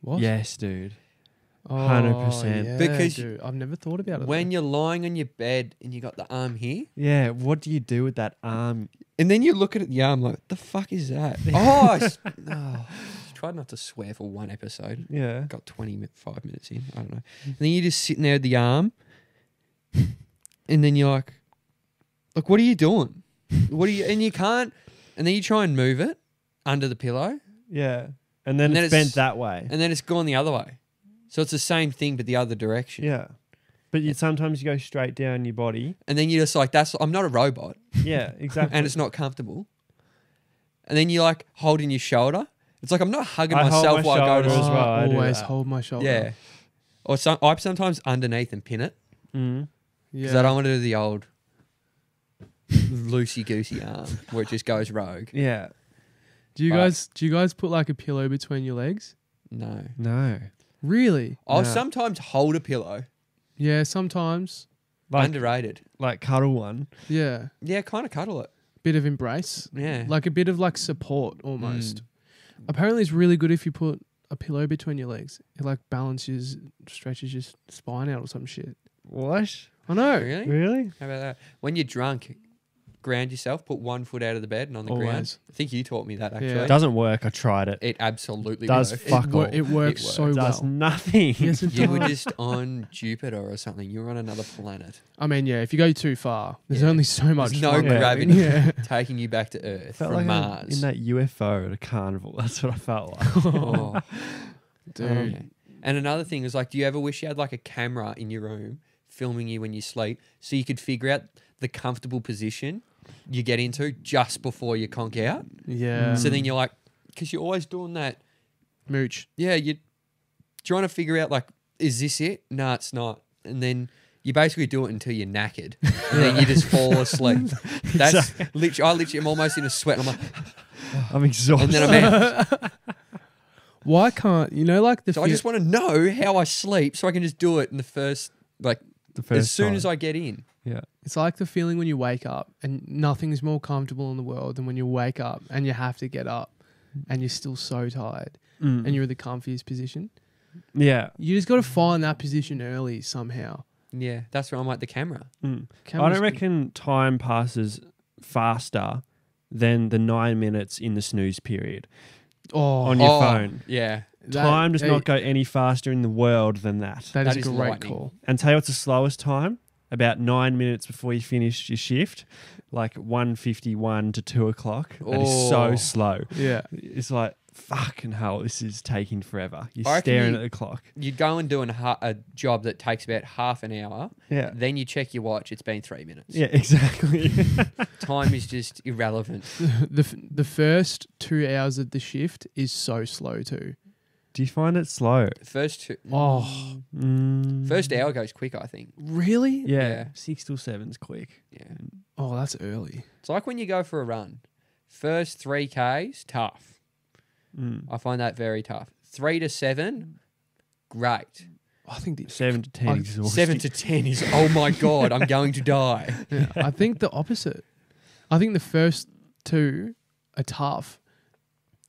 What? Yes, dude. Oh, 100%. yeah, Because dude, I've never thought about it. When you're lying on your bed and you got the arm here, Yeah. What do you do with that arm? and then you look at the arm like, what the fuck is that? I tried not to swear for one episode. Yeah. Got 25 minutes in. I don't know. And then you're just sitting there with the arm, and then you're like, what are you doing? And you can't, and then you try and move it under the pillow, Yeah. And then And then it's it's- bent that way. and then it's gone the other way. So it's the same thing, but the other direction. Yeah. But sometimes you go straight down your body. And then you're just like, I'm not a robot, Yeah, exactly. and it's not comfortable. And then you're like holding your shoulder. It's like I'm not hugging I hold myself my while I go to shoulder as sleep. well. I do always that. hold my shoulder. Yeah. Or I sometimes underneath and pin it Mm. because I don't want to do the old loosey goosey arm where it just goes rogue. Yeah. Do you But- guys put like a pillow between your legs? No. No. Really? I'll No. sometimes hold a pillow. Yeah, sometimes. Like Underrated. like cuddle one. Yeah. Yeah, kind of cuddle it. Bit of embrace. Yeah. Like a bit of like support almost. Apparently it's really good if you put a pillow between your legs. It like balances, stretches your spine out or some shit. What? I know. Really? Really? How about that? When you're drunk, ground yourself, put 1 foot out of the bed and on the ground. Always. I think you taught me that actually. Yeah. Doesn't work. I tried it. It absolutely Does works. fuck all. It works It so Does well. nothing. Yes, it You were does. just on Jupiter or something. You were on another planet. I mean, yeah, if you go too far, there's Yeah. only so much. There's no fun there. gravity Yeah. taking you back to Earth Felt from like I'm Mars. in that UFO at a carnival. That's what I felt like. Oh, Dude. yeah. And another thing is like, do you ever wish you had like a camera in your room filming you when you sleep so you could figure out the comfortable position you get into just before you conk out? Yeah. So then you're like, because you're always doing that. Mooch. Yeah, you're trying to figure out like, is this it? No, it's not. And then you basically do it until you're knackered, and then you just fall asleep. That's literally, I literally am almost in a sweat. I'm like, I'm exhausted. and then I'm out. Why can't you know like the? So I just want to know how I sleep, so I can just do it in the first, like, the first as soon time. as I get in. Yeah. It's like the feeling when you wake up and nothing's more comfortable in the world than when you wake up and you have to get up and you're still so tired Mm. and you're in the comfiest position. Yeah. You just got to find that position early somehow. Yeah, that's where I'm like the camera. Mm. I Camera's don't reckon time passes faster than the 9 minutes in the snooze period Oh, on your phone. Yeah, that- Time does hey, not go any faster in the world than that. That That is a is great lightning. call. And tell you what's the slowest time? About 9 minutes before you finish your shift, like 1:51 to 2 o'clock. That is so Oh. slow. Yeah. It's like, fucking hell, this is taking forever. You're I reckon staring you- at the clock. you go and do a job that takes about half an hour. Yeah. Then you check your watch. It's been 3 minutes. Yeah, exactly. Time is just irrelevant. The first 2 hours of the shift is so slow too. Do you find it slow? First two, Oh, first hour goes quick. I think. really? Yeah. Yeah. 6 till 7's quick. Yeah, Oh, that's early. it's like when you go for a run. First 3Ks, tough. Mm. I find that very tough. 3 to 7, great. I think the 7 to 10 I- exhausting. 7 to 10 is, oh my God, I'm going to die. yeah, I think the opposite. I think the first two are tough.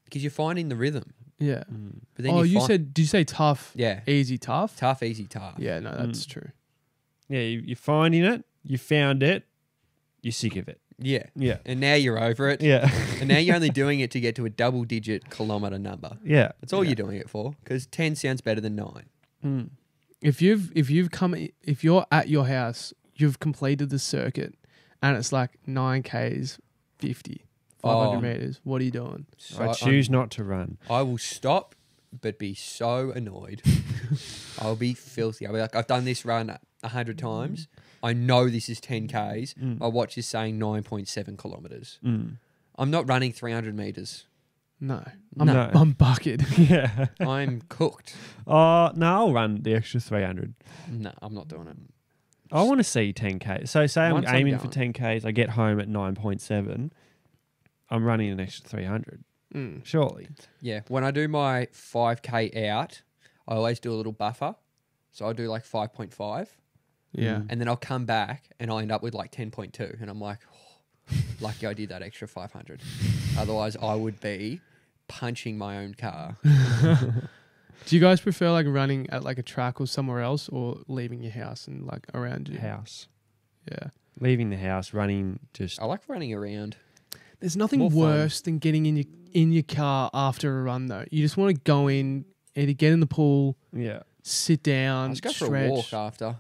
Because you're finding the rhythm. Yeah. Mm. But then Oh, you did you say tough, Yeah, easy, tough? tough, easy, tough. Yeah, no, that's true. Yeah, you're finding it. You found it. You're sick of it. Yeah. Yeah. And now you're over it. Yeah. And now you're only doing it to get to a double-digit kilometre number. Yeah. That's all you're doing it for. Because 10 sounds better than 9. Mm. If you're at your house, you've completed the circuit, and it's like 9Ks, 50, 500 Oh. meters. What are you doing? So I choose not to run. I will stop, but be so annoyed. I'll be filthy. I'll be like, I've done this run 100 times. I know this is 10Ks. My watch is saying 9.7 kilometres. Mm. I'm not running 300 metres. No, No. I'm bucket. Yeah. I'm cooked. Oh, no, I'll run the extra 300. No, I'm not doing it. I want to see 10K. So say I'm Once I'm aiming for going. 10Ks, I get home at 9.7. I'm running an extra 300. Surely. Yeah, when I do my 5K out, I always do a little buffer. So I'll do like 5.5. Yeah. And then I'll come back and I'll end up with like 10.2. And I'm like, oh, lucky I did that extra 500. Otherwise, I would be punching my own car. Do you guys prefer like running at like a track or somewhere else, or leaving your house and like around you? House. Yeah. Leaving the house, running just. I like running around. There's nothing More fun. worse than getting in your car after a run though. You just want to go in, either get in the pool, Yeah. sit I down, just go for stretch. a walk after.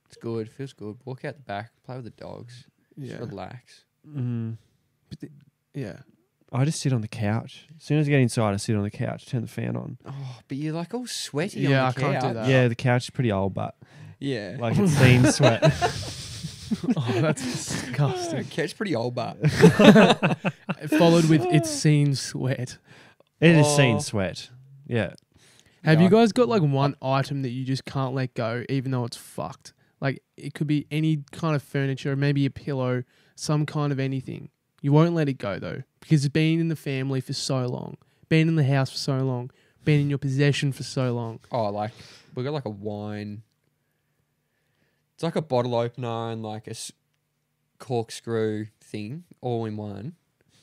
It's good. Feels good. Walk out the back. Play with the dogs. Yeah. Just relax. Mm. Yeah. I just sit on the couch. As soon as I get inside, I sit on the couch, turn the fan on. Oh, but you're like all sweaty Yeah, on the I can't do couch. that. Yeah, the couch is pretty old, but Yeah. like it's seen sweat. Oh, that's disgusting. Couch pretty old, but Followed with it's seen sweat. It is Oh. seen sweat. Yeah. Have Yeah, you I- guys got like one item that you just can't let go, even though it's fucked? Like it could be any kind of furniture, maybe a pillow, some kind of anything. You won't let it go though, because it's been in the family for so long, been in the house for so long, been in your possession for so long. Oh, like we got like a wine. It's like a bottle opener and like a corkscrew thing, all in one.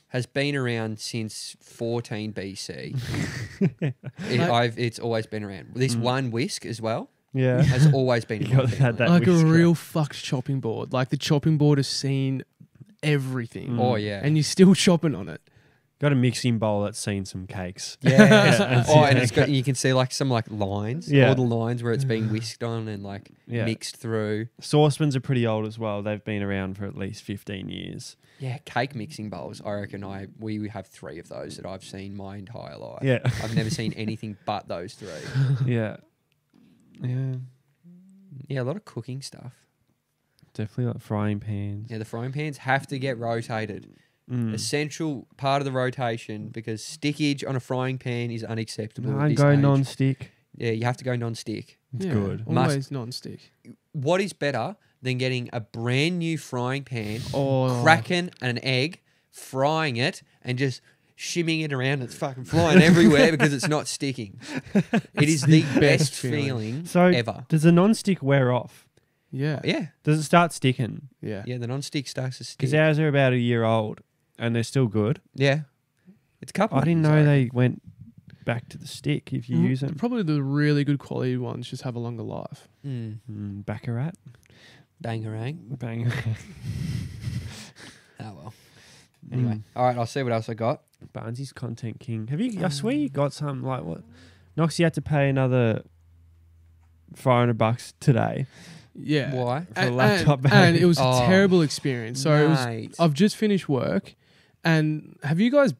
Has been around since 14 BC. It's always been around. This one whisk as well Yeah. has always been. You gotta have that Like a whisker. real fucked chopping board. Like the chopping board has seen everything. Oh yeah, And you're still chopping on it. Got a mixing bowl that's seen some cakes. yeah. Oh, and yeah. it's got. You can see like some like lines. Yeah. All the lines where it's been whisked on and like Yeah. mixed through. Saucepans are pretty old as well. They've been around for at least 15 years. Yeah, cake mixing bowls. I reckon we have 3 of those that I've seen my entire life. Yeah. I've never seen anything but those 3. Yeah. Yeah. Yeah, a lot of cooking stuff. Definitely like frying pans. Yeah, the frying pans have to get rotated. Mm. Essential part of the rotation because stickage on a frying pan is unacceptable. at I this go age. non-stick. Yeah, you have to go non-stick. It's Yeah, good. Always non-stick. What is better than getting a brand new frying pan, Oh, cracking an egg, frying it, and just shimming it around? It's fucking flying everywhere because it's not sticking. It is the best feeling So ever. does the non-stick wear off? yeah. Yeah, Does it start sticking? Yeah. yeah. The non-stick starts to stick. Because ours are about a year old and they're still good. Yeah, it's a couple. I didn't years, know reckon. they went back to the stick if you use them. Probably the really good quality ones just have a longer life. Baccarat. Bangarang. Bang. Oh well. Anyway, all right. I'll see what else I got. Barnsy's content king. Have you? I swear you got some like what? Noxie had to pay another $500 today Yeah. Why? for a laptop bag. And it was a Oh, terrible experience. So it was, Mate. I've just finished work, and have you guys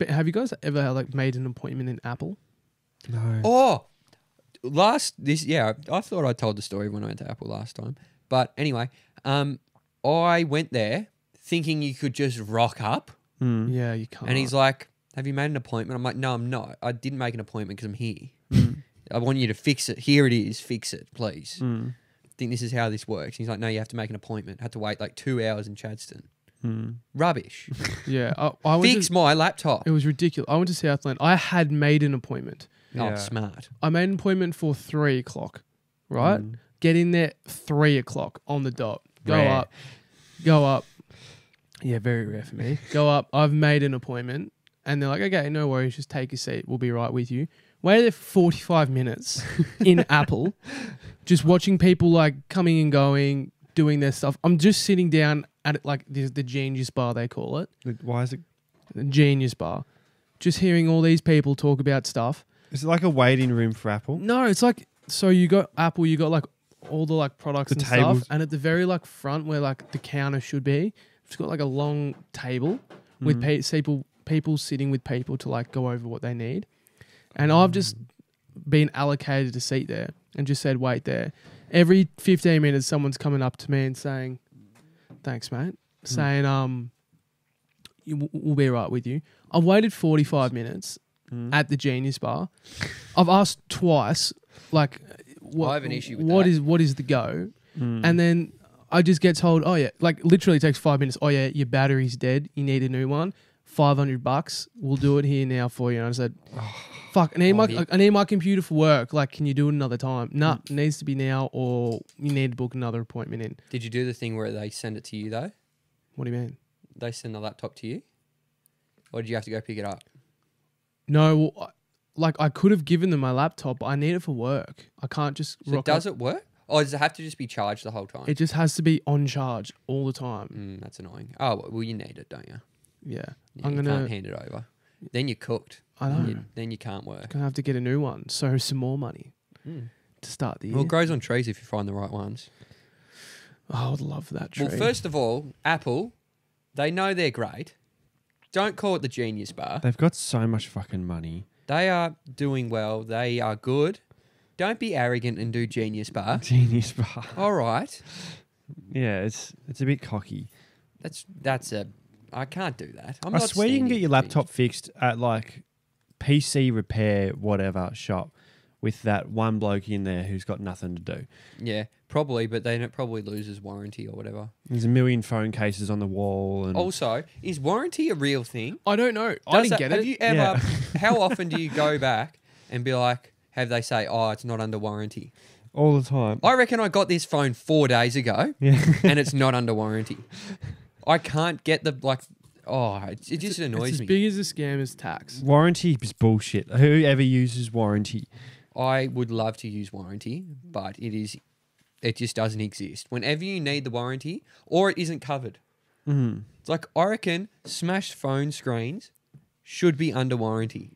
ever like made an appointment in Apple? No. Oh, I thought I told the story when I went to Apple last time. But anyway, I went there thinking you could just rock up. Mm. Yeah, you can't. And he's like, have you made an appointment? I'm like, no, I'm not. I didn't make an appointment because I'm here. Mm. I want you to fix it. Here it is. Fix it, please. Mm. I think this is how this works. He's like, no, you have to make an appointment. Had to wait like 2 hours in Chadstone. Mm. Rubbish. yeah, I went Fix to, my laptop. it was ridiculous. I went to Southland. I had made an appointment. Yeah. Oh, smart. I made an appointment for 3:00. Right, Mm. get in there 3:00 on the dot. Rare. Go up. Yeah, very rare for me. Go up. I've made an appointment, and they're like, okay, no worries, just take a seat. We'll be right with you. Waited there for 45 minutes in Apple, just watching people like coming and going, doing their stuff. I'm just sitting down at it, like the Genius Bar, they call it. Why is it? The Genius Bar. Just hearing all these people talk about stuff. Is it like a waiting room for Apple? No, it's like, so you got Apple, you got like all the like products The and tables. stuff. And at the very like front where like the counter should be, it's got like a long table with people sitting with people to like go over what they need. And I've just been allocated a seat there and just said, wait there. Every 15 minutes, someone's coming up to me and saying, thanks, mate. Saying, we'll be right with you. I've waited 45 minutes at the Genius Bar. I've asked twice, like, I have an issue with what that. what is the go? And then I just get told, oh yeah, like literally takes 5 minutes. Oh yeah, your battery's dead. You need a new one. $500. We'll do it here now for you. And I said, fuck, I need my computer for work. Like, can you do it another time? Nah, it needs to be now, or you need to book another appointment in. Did you do the thing where they send it to you though? What do you mean? They send the laptop to you? Or did you have to go pick it up? No, well, like I could have given them my laptop, but I need it for work. I can't just So rock does up. it work? Or does it have to just be charged the whole time? It just has to be on charge all the time. That's annoying. Oh, well, you need it, don't you? Yeah. Yeah, I'm you gonna. can't hand it over. Then you're cooked. I know. Then you can't work. Gonna have to get a new one. So some more money to start the year. Well, it grows on trees if you find the right ones. Oh, I would love that tree. Well, first of all, Apple, they know they're great. Don't call it the Genius Bar. They've got so much fucking money. They are doing well. They are good. Don't be arrogant and do Genius Bar. Genius Bar. All right. Yeah, it's a bit cocky. I can't do that. I swear you can get your laptop fixed at like PC repair whatever shop with that one bloke in there who's got nothing to do. Yeah, probably, but then it probably loses warranty or whatever. There's a million phone cases on the wall. And Also, is warranty a real thing? I don't know. I didn't get Have it. you ever? Yeah. How often do you go back and be like, have they say, oh, it's not under warranty? all the time. I reckon I got this phone 4 days ago Yeah. and it's not under warranty. I can't get the it just annoys It's as me. big as a scam as tax. Warranty is bullshit. Whoever uses warranty. I would love to use warranty, but it just doesn't exist. Whenever you need the warranty or it isn't covered. Mm. It's like, I reckon smashed phone screens should be under warranty.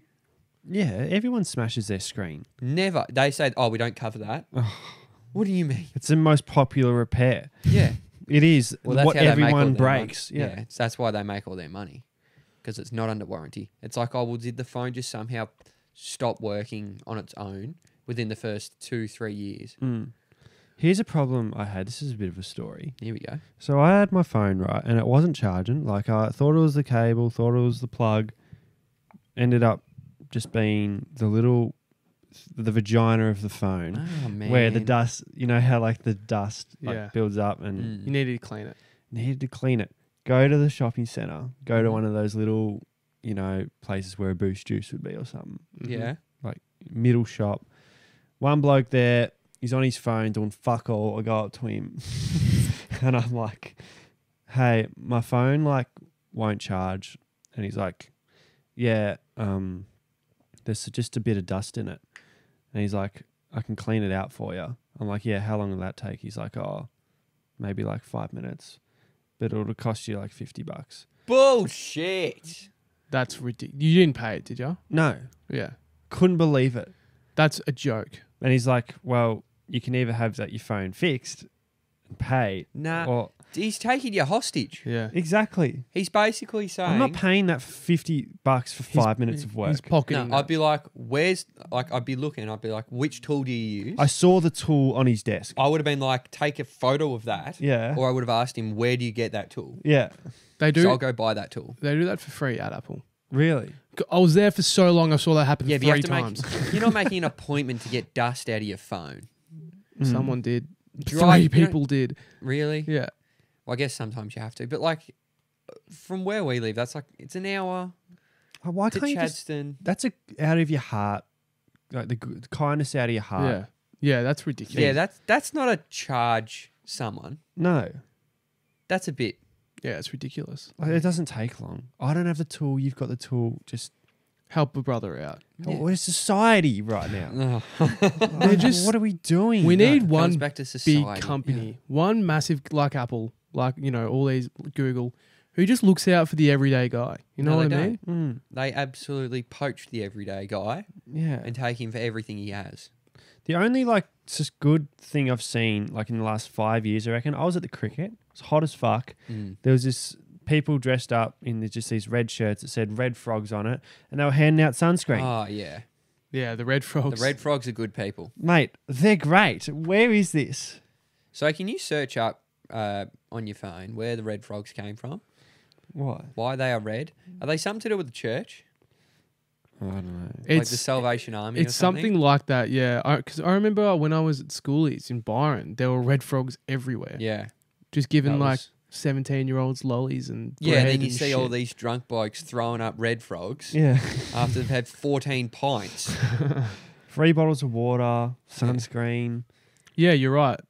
Yeah, everyone smashes their screen. Never. They say, oh, we don't cover that. What do you mean? It's the most popular repair. Yeah. It is Well, that's what how they make all everyone their breaks. money. Yeah. That's why they make all their money. Because it's not under warranty. It's like, oh, well, did the phone just somehow stop working on its own within the first 2-3 years? Mm. Here's a problem I had. This is a bit of a story. Here we go. So I had my phone, right, and it wasn't charging. Like, I thought it was the cable, thought it was the plug. Ended up just being the vagina of the phone. Oh, man. Where the dust, you know how like the dust Yeah. builds up and You needed to clean it. needed to clean it. Go to the shopping centre. Go Mm-hmm. to one of those little, places where a Boost Juice would be or something. Yeah. Middle shop. One bloke there, he's on his phone doing fuck all. I go up to him and I'm like, hey, my phone won't charge. And he's like, yeah, there's just a bit of dust in it. And he's like, I can clean it out for you. I'm like, yeah, how long will that take? He's like, oh, maybe 5 minutes. But it'll cost you $50. Bullshit. That's ridiculous. You didn't pay it, did you? No, Yeah. couldn't believe it. That's a joke. And he's like, well, you can either have your phone fixed and pay. Nah. Or He's taking you hostage. Yeah. exactly. He's basically saying... I'm not paying that $50 for 5 minutes of work. He's pocketing No, that. I'd be like, I'd be looking, I'd be like, which tool do you use? I saw the tool on his desk. I would have been like, take a photo of that. Yeah. Or I would have asked him, where do you get that tool? Yeah. They So I'll do. go buy that tool. They do that for free at Apple. Really? I was there for so long. I saw that happen Yeah, but you 3 have to times. you're not making an appointment to get dust out of your phone. Someone did. Drive- 3 you know- people did. Really? Yeah. Well, I guess sometimes you have to. But from where we live, that's it's an hour Oh, why to can't you just... Chadstone. That's out of your heart. Like the kindness out of your heart. Yeah. Yeah, that's ridiculous. Yeah, that's not a charge someone. No. That's a bit. Yeah, it's ridiculous. It doesn't take long. I don't have the tool. You've got the tool. Just... Help a brother out. Yeah. We're society right now. Oh, just- What are we doing? We need comes one back to society. big company, one massive like Apple, all these Google, who just looks out for the everyday guy. You know No, what they I mean? Mm, They absolutely poach the everyday guy yeah. and take him for everything he has. The only just good thing I've seen in the last 5 years, I reckon, I was at the cricket. It was hot as fuck. Mm. There was this people dressed up in just these red shirts that said Red Frogs on it, and they were handing out sunscreen. Oh, yeah. Yeah, the red frogs. The red frogs are good people. Mate, they're great. Where is this? So can you search up on your phone where the red frogs came from? What? Why they are red? Are they something to do with the church? I don't know. Like the Salvation Army It's or something? something like that, yeah. Because I remember when I was at schoolies in Byron, there were red frogs everywhere. Yeah. Just giving That was- 17-year-olds lollies and Yeah, bread and then you and see shit. all these drunk blokes throwing up red frogs Yeah. after they've had 14 pints. 3 bottles of water, sunscreen. Yeah, you're right.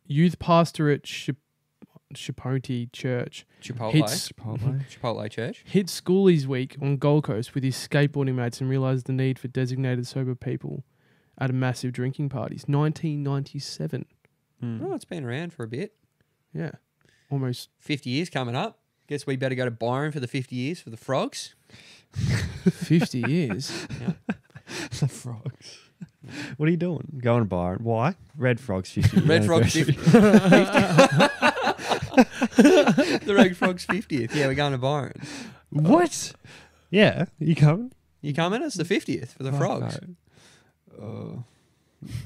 Youth pastor at Chipotle Church Chipotle. Chipotle. Church. hit schoolies week on Gold Coast with his skateboarding mates and realised the need for designated sober people at a massive drinking parties. 1997. Mm. Oh, it's been around for a bit. Yeah. Almost 50 years coming up. Guess we better go to Byron for the 50 years for the frogs. 50 years. The frogs. What are you doing? Going to Byron. Why? Red Frogs 50. Red Frogs 50. The Red Frogs 50th. Yeah, we're going to Byron. What? Yeah. You coming? You coming? It's the 50th for the frogs. No.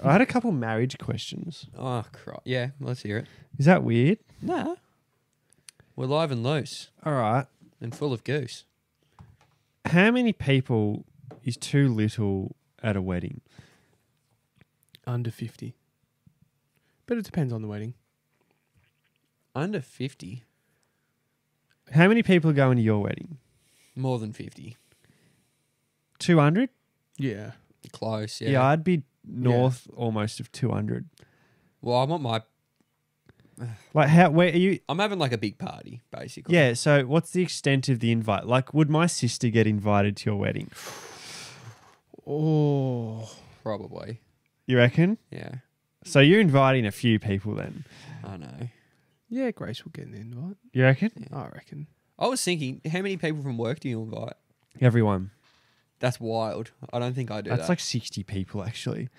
I had a couple marriage questions. Oh, yeah, let's hear it. Is that weird? Nah. We're live and loose All right. and full of goose. How many people is too little at a wedding? under 50. But it depends on the wedding. Under 50, How many people are going to your wedding? more than 50. 200? Yeah. Close, Yeah, yeah. I'd be north almost of 200. Well, I want my. Like, where are you? I'm having like a big party, basically. Yeah, so what's the extent of the invite? Like, would my sister get invited to your wedding? Oh. Probably. You reckon? Yeah. So you're inviting a few people then? I know. Yeah, Grace will get an invite. You reckon? Yeah. I reckon. I was thinking, how many people from work do you invite? Everyone. That's wild. I don't think I do That's that. like 60 people, actually.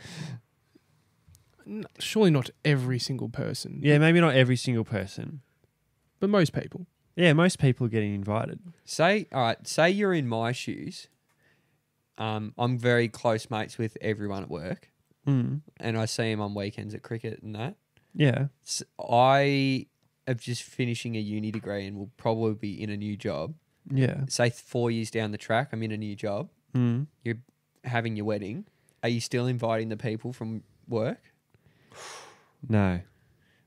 Surely not every single person. Yeah, maybe not every single person. But most people. Yeah, most people are getting invited. Say you're in my shoes. I'm very close mates with everyone at work, Mm. and I see them on weekends at cricket and that. Yeah. I am just finishing a uni degree and will probably be in a new job. Yeah. Say 4 years down the track, I'm in a new job. Mm. You're having your wedding. Are you still inviting the people from work? No.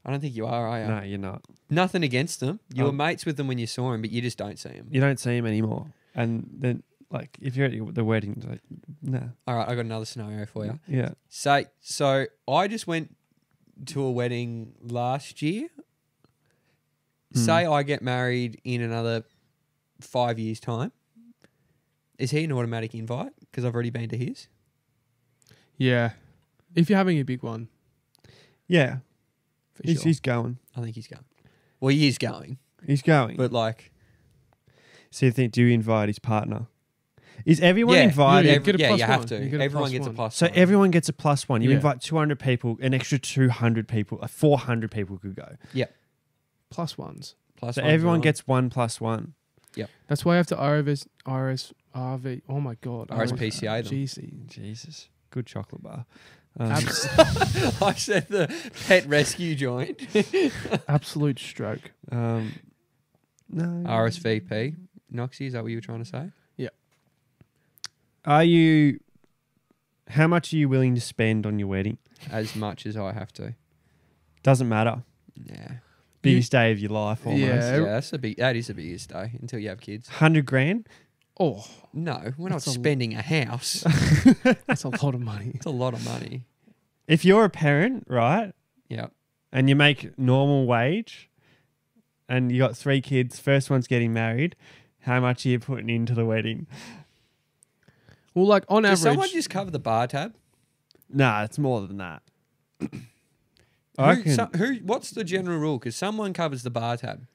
I don't think you are you? No, you're not. Nothing against them. You were Um, mates with them when you saw them, but you just don't see them. You don't see him anymore. And then, like, if you're at the wedding, like, no. All right, I got another scenario for you. Yeah. So I just went to a wedding last year. Say I get married in another 5 years' time. Is he an automatic invite? Because I've already been to his. Yeah. If you're having a big one, Yeah. for sure. He's going. I think he's going. Well, he is going, He's going. but like, So you think, do you invite his partner? Is everyone yeah, invited? Yeah, every- get a yeah, plus you have one. to. You get a Everyone plus gets a one. plus. So one. everyone gets a plus one. You Yeah. invite 200 people, an extra 200 people, 400 people could go. Plus ones. Plus So one's everyone on. gets 1+1. That's why I have to RSRV. Oh my God. RSPCA them. GC. Jesus. Good chocolate bar. I said the pet rescue joint. Absolute stroke. No. RSVP. Noxie, is that what you were trying to say? How much are you willing to spend on your wedding? As much as I have to. Doesn't matter. Yeah. Biggest day of your life almost. Yeah. Yeah, that is the biggest day until you have kids. 100 grand? Oh, No, we're That's not a- spending a house. that's a lot of money. It's a lot of money. If you're a parent, right, Yeah. and you make normal wage and you got 3 kids, first one's getting married, how much are you putting into the wedding? Well, like on Does average, someone just cover the bar tab? Nah, it's more than that. I reckon, What's the general rule? Because someone covers the bar tab.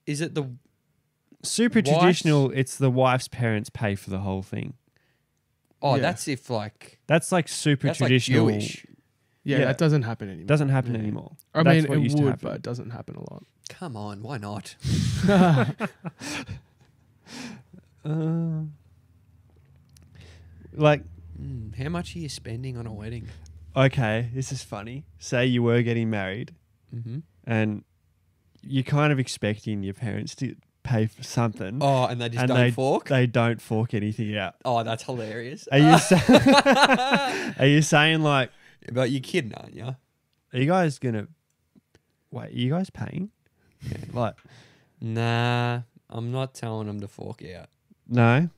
Is it the super wife's- traditional, it's the wife's parents pay for the whole thing. Oh, Yeah. that's if like That's like super that's traditional. like Jewish. yeah, yeah. that doesn't happen anymore. Doesn't happen Yeah. anymore. I That's mean, what it used to would, happen. but it doesn't happen a lot. Come on, why not? Like, How much are you spending on a wedding? okay, this is funny. Say you were getting married Mm-hmm. and you're kind of expecting your parents to pay for something. Oh, and they just And don't fork. They don't fork anything out. Oh, that's hilarious. Are you are you saying like, But you're kidding, aren't you? are you guys gonna wait? Are you guys paying? Yeah, like, Nah, I'm not telling them to fork out. no,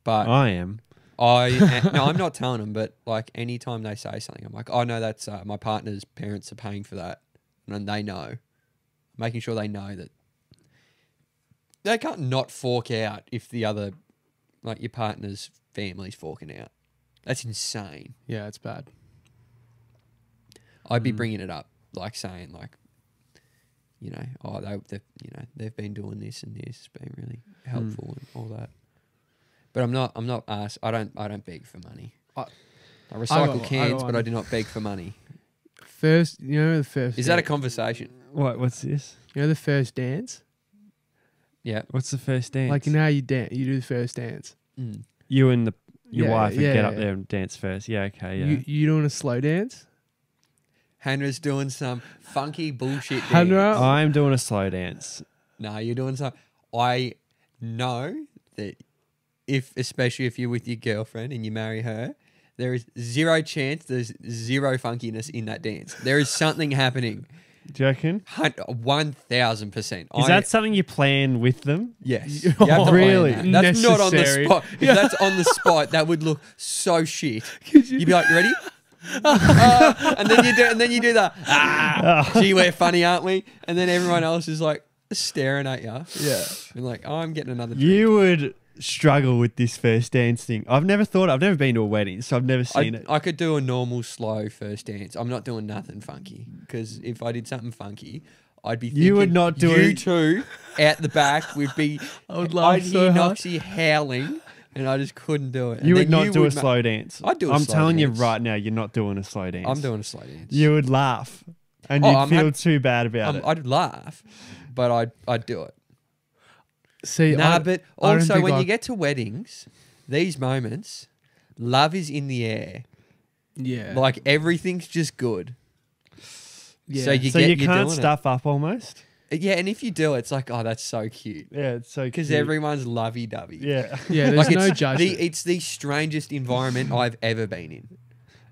But I am. no, I'm not telling them. But like anytime they say something, I'm like, oh no, that's my partner's parents are paying for that, and they know, making sure they know that they can't not fork out if the other, like your partner's family's forking out. That's insane. Yeah, it's bad. I'd be bringing it up, like saying like, you know, oh they've been doing this and this, it's been really helpful and all that. But I'm not asked. I don't beg for money. I recycle cans, but I do not beg for money. First, you know the first. Is that a dance? conversation? What's this? You know the first dance? Yeah. What's the first dance? Like you know how you dance, you do the first dance. Mm. You and your Yeah, wife would yeah, get up yeah. there and dance first. Yeah, okay, yeah. You doing a slow dance? Hannah's doing some funky bullshit dance. Hannah- I'm doing a slow dance. No, you're doing some. I know that especially if you're with your girlfriend and you marry her, There is zero chance there's zero funkiness in that dance. There is something happening. Do you reckon? 1,000%. Is that something you plan with them? Yes. Oh, You have to plan really? that. That's not on the Necessary. spot. If that's on the spot, that would look so shit. You'd be like, "You ready?" And then you do the gee, we're funny, aren't we? And then everyone else is like staring at you. Yeah. And like, oh, I'm getting another drink. You would struggle with this first dance thing. I've never been to a wedding, so I've never seen it. I could do a normal, slow first dance. I'm not doing nothing funky because if I did something funky, I'd be thinking, You would not do you it. two out the back would be. I would laugh I'd so hear hard. Noxie howling, and I just couldn't do it. You And would then not do a would slow dance. I'd do a I'm slow telling dance. you right now, you're not doing a slow dance. I'm doing a slow dance. You would laugh, and Oh, you'd I'm feel hap- too bad about it. I'd laugh, but I'd do it. See, But I don't also think when I- you get to weddings, these moments, love is in the air. yeah, Like everything's just good. yeah. So so you you're can't doing stuff up almost. Yeah, and if you do, it's like, oh, that's so cute Yeah, it's so because cute. everyone's lovey-dovey. Yeah, yeah, there's Like no it's judgment. it's the strangest environment I've ever been in.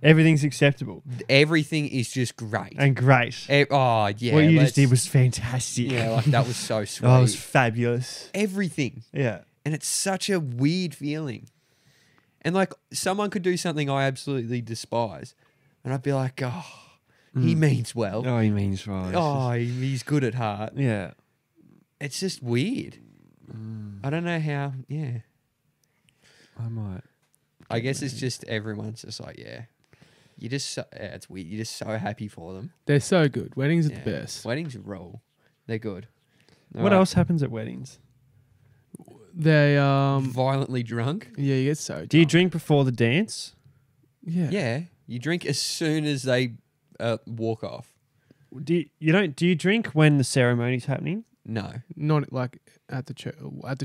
everything's acceptable Everything is just great. and great. Oh yeah, what you let's- just did was fantastic. yeah, like that was so sweet. Oh, it was fabulous. Everything, Yeah. and it's such a weird feeling. And like someone could do something I absolutely despise, and I'd be like, oh, he means well. Oh, he means right. Oh, he's good at heart. Yeah. It's just weird. I don't know how. Yeah, I might. I guess it's just everyone's just like, yeah. You just it's weird. You're just so happy for them. They're so good. Weddings are Yeah. the best. Weddings roll. They're good. What else happens at weddings? They Violently drunk. yeah, you get so. Do you drunk. drink before the dance? Yeah. Yeah, you drink as soon as they walk off. Do you drink when the ceremony's happening? No, Not like at the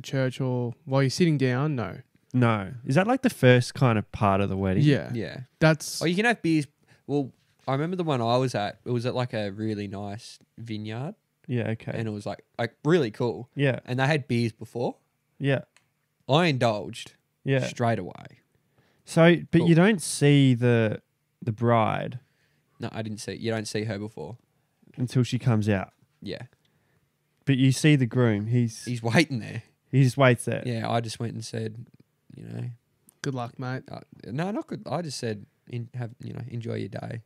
church or while you're sitting down. No. No. Is that like the first kind of part of the wedding? Yeah. yeah. That's Oh, you can have beers. Well, I remember the one I was at. It was at like a really nice vineyard, Yeah, okay. and it was like really cool. Yeah. And they had beers before. Yeah. I indulged Yeah. straight away. So, but Cool. you don't see the bride No, I didn't see. You don't see her before. until she comes out. Yeah, But you see the groom. He he's waiting there. just waits there. Yeah, I just went and said, good luck, mate. no, not good. I just said, enjoy your day.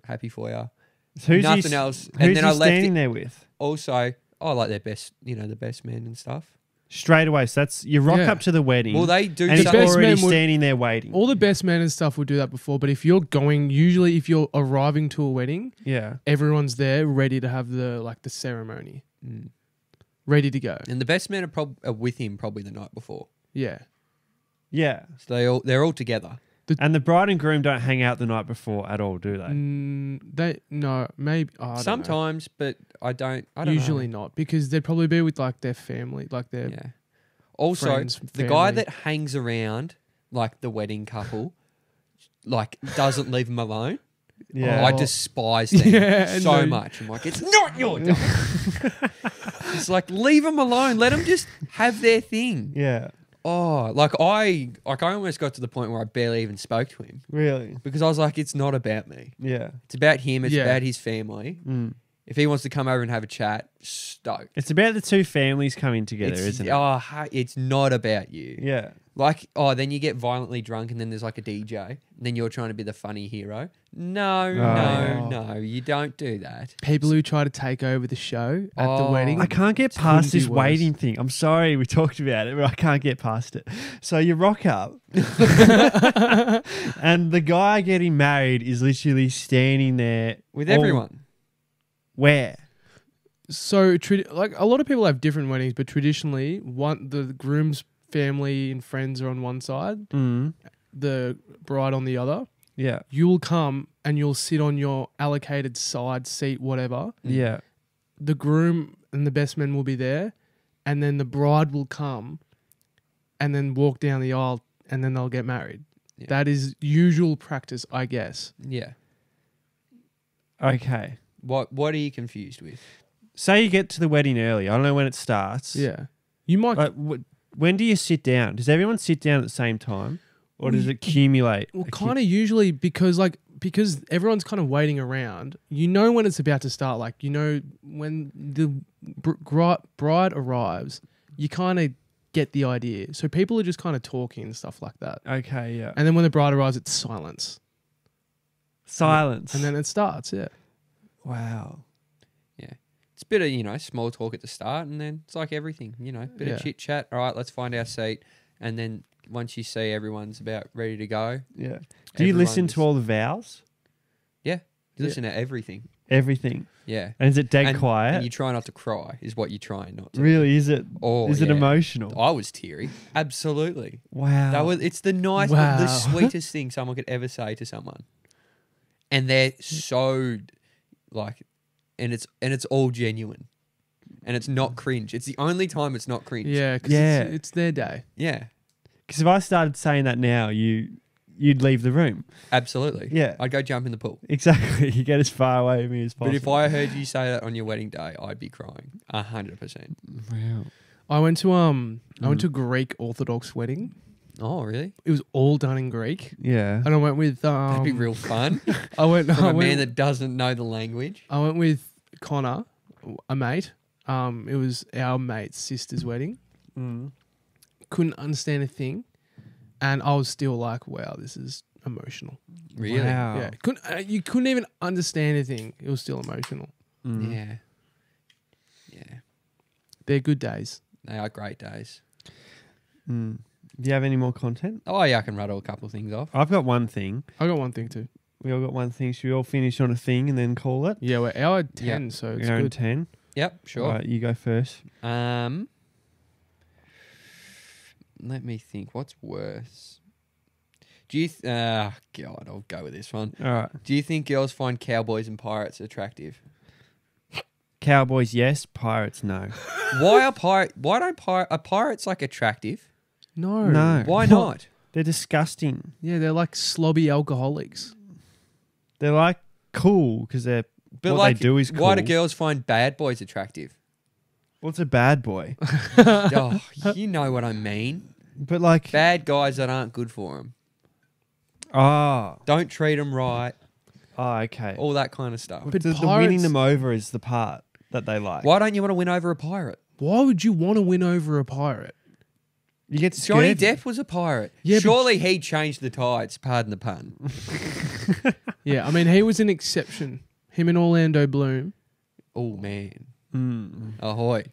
Happy for you. So who's Nothing he, else. Who's And then he I left standing it. there with? Also, I like their best, the best men and stuff. Straight away. So that's you rock Yeah. up to the wedding. Well, they do and he's The something. best already man would- standing there waiting. All the best men and stuff will do that before, but if you're arriving to a wedding, Yeah. everyone's there ready to have the ceremony, Mm. ready to go. And the best men are with him probably the night before. Yeah. Yeah. So they're all together. And the bride and groom don't hang out the night before at all, do they? Maybe I don't know. Sometimes, but I don't know. Usually not, because they'd probably be with like their family, like their Yeah. Also, friends, the guy family. that hangs around like the wedding couple, like doesn't leave them alone. Yeah. I despise them Yeah, so no. much. I'm like, it's not your job. It's like, leave them alone. Let them just have their thing. Yeah. Oh, I almost got to the point where I barely even spoke to him Really? because I was like, it's not about me. Yeah. It's about him. It's Yeah. about his family. Mm. If he wants to come over and have a chat, stoked. It's about the two families coming together, It's, isn't it? it's not about you. Yeah. Like, then you get violently drunk and then there's like a DJ and then you're trying to be the funny hero. No, Oh. no, you don't do that. people who try to take over the show at the Oh. wedding. I can't get Couldn't past be this worse. waiting thing. I'm sorry we talked about it, but I can't get past it. So you rock up, and the guy getting married is literally standing there With all- everyone. Where? So, like a lot of people have different weddings, but traditionally, the groom's family and friends are on one side, Mm. the bride on the other. Yeah. You'll come and you'll sit on your allocated side seat, whatever. Yeah. The groom and the best man will be there, and then the bride will come and then walk down the aisle, and then they'll get married. Yeah. That is usual practice, I guess. Yeah. Okay. What are you confused with? Say you get to the wedding early. I don't know when it starts. Yeah. You might. Like, when do you sit down? Does everyone sit down at the same time? or does it accumulate? Well, kind of usually because everyone's kind of waiting around. You know when it's about to start. Like, you know when the bride arrives, you kind of get the idea. So people are just kind of talking and stuff like that. Okay, yeah. And then when the bride arrives, it's silence. Silence. And then it starts, yeah. Wow. Yeah. It's a bit of, small talk at the start, and then it's like everything, bit Yeah. of chit chat. All right, let's find our seat. And then once you see everyone's about ready to go, Yeah. Do you listen everyone's- to all the vows? you Yeah. listen to everything. Everything. Yeah. And is it dead And quiet? you try not to cry, is what you're trying not to. Really? Is it? Oh, Is it yeah. emotional? I was teary. Absolutely. Wow. It's the the Wow. sweetest thing someone could ever say to someone. And they're so and it's all genuine. And it's not cringe. It's the only time it's not cringe. Yeah, because Yeah. it's their day. Yeah. Because if I started saying that now, you'd leave the room. Absolutely. Yeah. I'd go jump in the pool. Exactly. You get as far away from me as possible. But if I heard you say that on your wedding day, I'd be crying 100%. Wow. I went to a Greek Orthodox wedding. Oh, really? It was all done in Greek, Yeah. and I went with That'd be real fun. I went From I a man went, that doesn't know the language. I went with Connor, a mate. It was our mate's sister's wedding. Mm. Couldn't understand a thing, and I was still like, "Wow, this is emotional." Really? Wow. Yeah, you couldn't even understand a thing. It was still emotional. Mm. Yeah. Yeah. They're good days. They are great days. Mm. Do you have any more content? Oh, yeah, I can rattle a couple of things off. I've got one thing. I got one thing too. We all got one thing. Should we all finish on a thing and then call it? Yeah, we're hour 10, so it's We're on good. 10. Yep, sure. All right, you go first. Let me think. What's worse? Do you? God, I'll go with this one. All right. Do you think girls find cowboys and pirates attractive? Cowboys, yes. Pirates, no. Why don't pirates like attractive? No. No. Why not? They're disgusting. Yeah, they're like slobby alcoholics. They're like cool because they're But what like, they do is cool. why do girls find bad boys attractive? What's a bad boy? Oh, you know what I mean. But like, Bad guys that aren't good for them. oh, Don't treat them right. okay. All that kind of stuff. But the winning pirates- them over is the part that they like. Why don't you want to win over a pirate? Why would you want to win over a pirate? You get Johnny scared. Depp was a pirate. Yeah, but- Surely he changed the tides, pardon the pun. Yeah, I mean, he was an exception. Him and Orlando Bloom. Oh, man. Mm. Ahoy.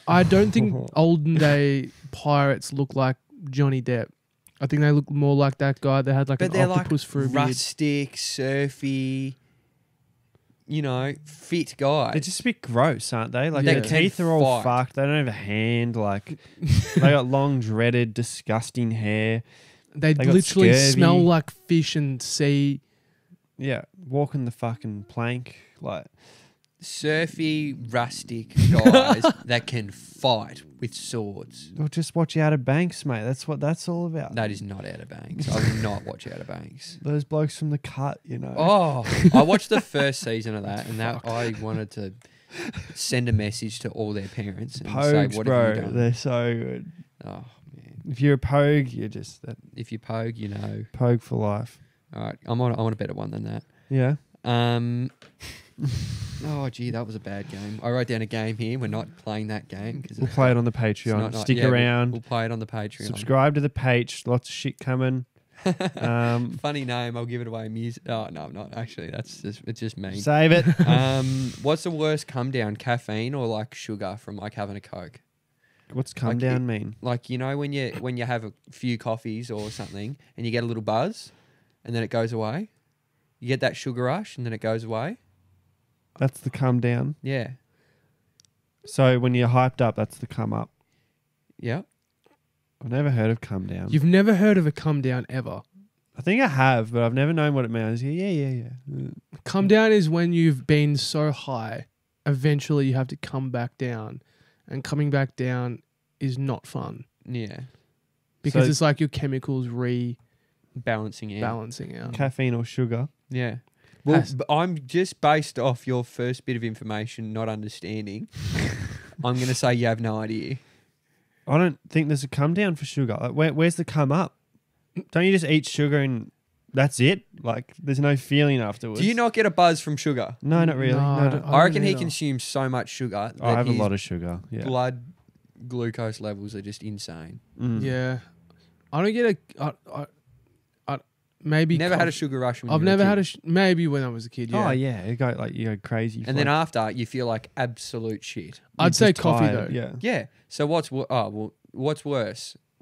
I don't think olden day pirates look like Johnny Depp. I think they look more like that guy that had like But an they're octopus for a beard. rustic, surfy, fit guys. They're just a bit gross, aren't they? Like They their can teeth are all fight. fucked. They don't have a hand. Like they got long, dreaded, disgusting hair. They They got literally scurvy. smell like fish and sea. Yeah, walking the fucking plank. Like Surfy, rustic guys that can fight with swords. well, just watch Outer Banks, mate. That's what that's all about. That is not Outer Banks. I will not watch Outer Banks. Those blokes from the cut, you know. Oh, I watched the first season of that, and that I wanted to send a message to all their parents and say, Pogues, "What bro, have you done?" they're so good. Oh man, If you're a pogue, you're just that if you pogue, you know. pogue for life. All right, I want a better one than that. Yeah. Oh, gee, that was a bad game. I wrote down a game here. We're not playing that game because We'll play it on the Patreon. Stick around. We'll play it on the Patreon. Subscribe to the page. Lots of shit coming. Funny name. I'll give it away. Music. Oh no, I'm not actually. It's just mean. Save it. What's the worst come down? Caffeine or like sugar from like having a Coke? What's come Like down mean? Like when you have a few coffees or something and you get a little buzz, and then it goes away. You get that sugar rush and then it goes away. That's the come down. Yeah. So when you're hyped up, that's the come up. Yeah. I've never heard of come down. You've never heard of a come down ever. I think I have, but I've never known what it means. Yeah. Come down is when you've been so high, eventually you have to come back down. And coming back down is not fun. Yeah. Because So- it's like your chemicals Balancing out. rebalancing out. Caffeine or sugar. Yeah. Well, Has- I'm just based off your first bit of information, not understanding. I'm going to say you have no idea. I don't think there's a come down for sugar. Like, where's the come up? don't you just eat sugar and that's it? Like, there's no feeling afterwards. Do you not get a buzz from sugar? No, not really. No, I No. don't- I reckon he either. consumes so much sugar that I have a his lot of sugar. Yeah. blood glucose levels are just insane. Mm. Yeah, I don't get maybe Never had a sugar rush when I've you were never a had kid. maybe when I was a kid. Yeah. Oh yeah, you go crazy. And then after, you feel like absolute shit. I'd say coffee though. Yeah. Yeah. So what's worse? Well,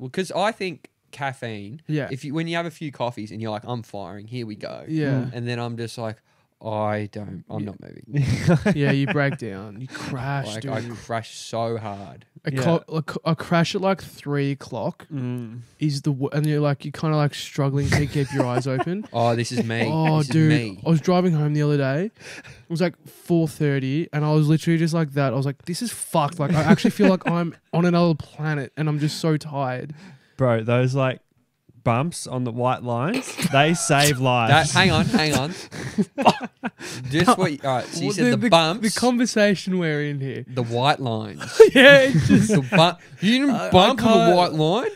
because I think caffeine. Yeah. When you have a few coffees and you're like, I'm firing, here we go. Yeah. And then I'm just like, I'm not moving. Yeah, you break down. You crash, Like dude. I crash so hard. A crash at like 3 o'clock is and you're like, you're kind of like struggling to keep your eyes open. Oh, this is me. Oh, this dude. is me. I was driving home the other day. It was like 4:30 and I was literally just like that. I was like, this is fucked. Like, I actually feel like I'm on another planet and I'm just so tired. Bro, those like bumps on the white lines, they save lives. Hang on. Just what? All right. So you said the bumps, The conversation we're in here. the white lines. Yeah, it's just. You didn't I bump on the can't- white line,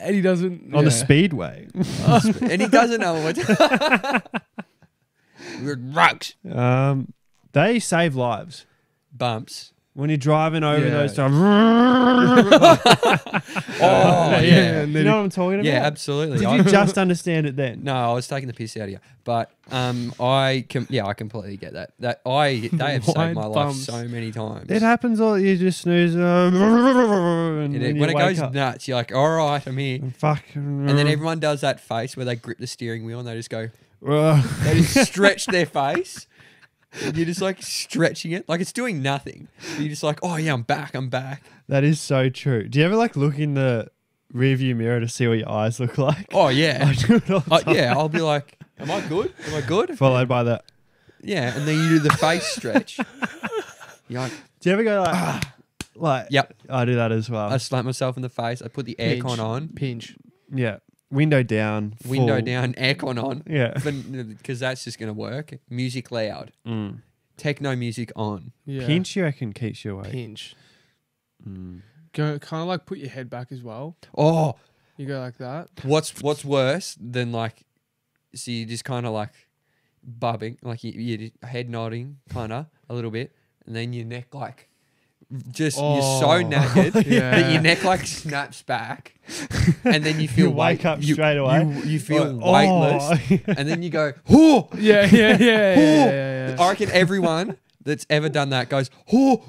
And he doesn't. on the yeah. speedway. and he doesn't know what. We're rocks. They save lives. Bumps. When you're driving over Yeah. those times. Oh yeah. and Do you then know what I'm talking about? Yeah, absolutely. Did you just understand it then? No, I was taking the piss out of you, but I completely get that. They have saved White my life bumps. so many times. It happens all. You just snooze. And When then it you wake goes up. nuts, you're like, all right, I'm here. Fuck. And then everyone does that face where they grip the steering wheel and they just go, they just stretch their face. And you're just like stretching it. Like it's doing nothing. But you're just like, oh yeah, I'm back. That is so true. Do you ever like look in the rearview mirror to see what your eyes look like? Oh yeah. I do it all the time. Yeah, I'll be like, am I good? Followed by the. Yeah, and then you do the face stretch. You're like, Do you ever go like? yep. I do that as well. I slap myself in the face. I put the aircon on. pinch. Yeah. Window down. Window full. down, aircon on. Yeah. Because that's just going to work. Music loud. Techno music on. Yeah. Pinch, you reckon, keeps you awake. Pinch. Go kind of like put your head back as well. Oh, You go like that. what's worse than like, so you just kind of like bubbing, like you head nodding kind of a little bit, and then your neck like, just you're so knackered that your neck like snaps back, and then you feel You wake up straight away. You feel Like, weightless, and then you go, oh, Yeah. I reckon everyone that's ever done that goes, oh.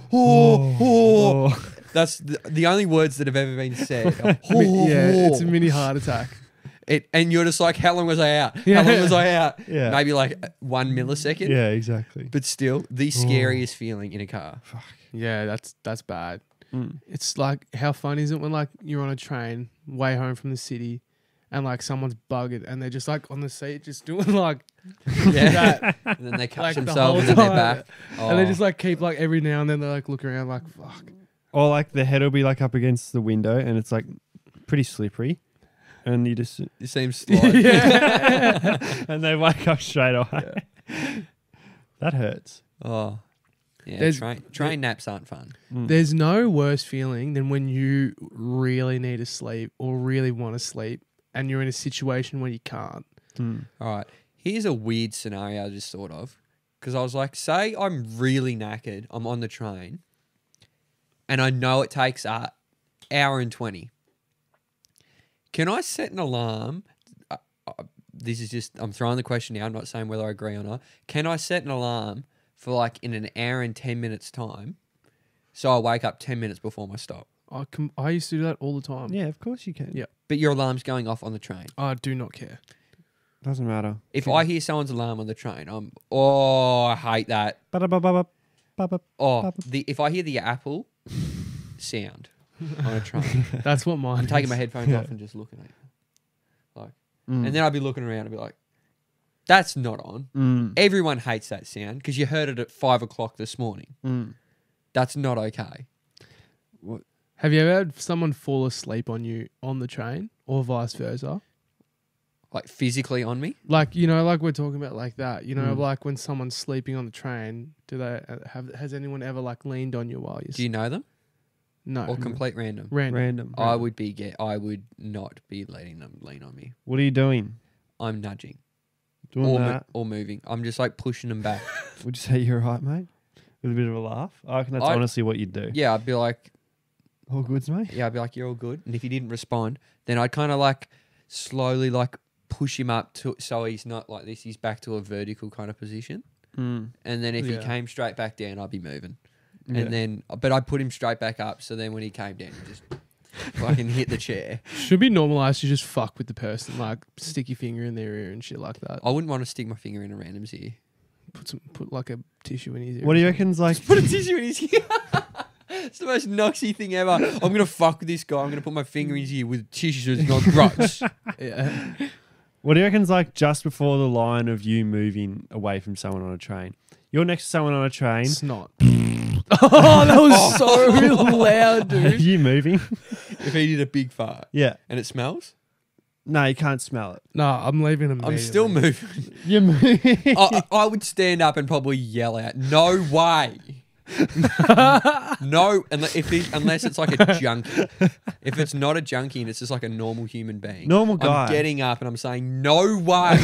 That's the only words that have ever been said. It's a mini heart attack. And you're just like, how long was I out? Yeah. How long was I out? Yeah. Maybe like 1 millisecond. Yeah, exactly. But still, the scariest feeling in a car. Yeah, that's bad. It's like, how fun is it when like you're on a train way home from the city and like someone's buggered and they're just like on the seat just doing like Yeah. that. And then they catch Like the themselves whole and they're time. back. And they just like keep like every now and then they like look around like, fuck. Or like the head will be like up against the window and it's like pretty slippery. And you just. It seems slow. Yeah. And they wake up straight away. That hurts. Oh. Yeah, There's- train naps aren't fun. There's no worse feeling than when you really need to sleep or really want to sleep and you're in a situation where you can't. All right. Here's a weird scenario I just thought of. Because I was like, say I'm really knackered. I'm on the train. And I know it takes an hour and 20. Can I set an alarm? This is just, I'm throwing the question now. I'm not saying whether I agree or not. Can I set an alarm for like in an hour and 10 minutes time so I wake up 10 minutes before my stop? I used to do that all the time. Yeah, of course you can. Yeah. But your alarm's going off on the train. I do not care. Doesn't matter. If I hear someone's alarm on the train, I hate that. If I hear the Apple sound on a train, That's what mine I'm taking is. my headphones off and just looking at you. Like, and then I'll be looking around and be like, that's not on. Everyone hates that sound because you heard it at 5 o'clock this morning. That's not okay. Have you ever had someone fall asleep on you on the train or vice versa? Like physically on me. Like, you know, like we're talking about like that, you know, like when someone's sleeping on the train, has anyone ever like leaned on you while you're Do you know them? No. or complete random. Random. I would not be letting them lean on me. What are you doing? I'm nudging Doing that? or moving. I'm just like pushing them back. Would you say you're right, mate? With a bit of a laugh? I reckon that's honestly what you'd do. Yeah, I'd be like, All goods, mate? yeah, I'd be like, you're all good. And if he didn't respond, then I'd kind of like slowly like push him up to so he's not like this. He's back to a vertical kind of position. Mm. And then if he Yeah. came straight back down, I'd be moving. Yeah. And then, but I'd put him straight back up. So then when he came down, he just fucking hit the chair. Should be normalised to just fuck with the person, like stick your finger in their ear and shit like that. I wouldn't want to stick my finger in a random's ear. Put like a tissue in his ear. What do you reckon's like? Put a tissue in his ear. It's the most noxy thing ever. I'm going to fuck with this guy. I'm going to put my finger in his ear with tissue so it's not gross. Yeah. What do you reckon's like just before the line of you moving away from someone on a train? You're next to someone on a train. Snot. Oh, that was so loud, Are dude. you moving? If he did a big fart Yeah. and it smells, No, you can't smell it. No, I'm leaving him. I'm still moving. You're moving. I would stand up and probably yell out, "No way!" No, unless it's like a junkie. If it's not a junkie and it's just like a normal human being, Normal guy. I'm getting up and I'm saying, "No way!"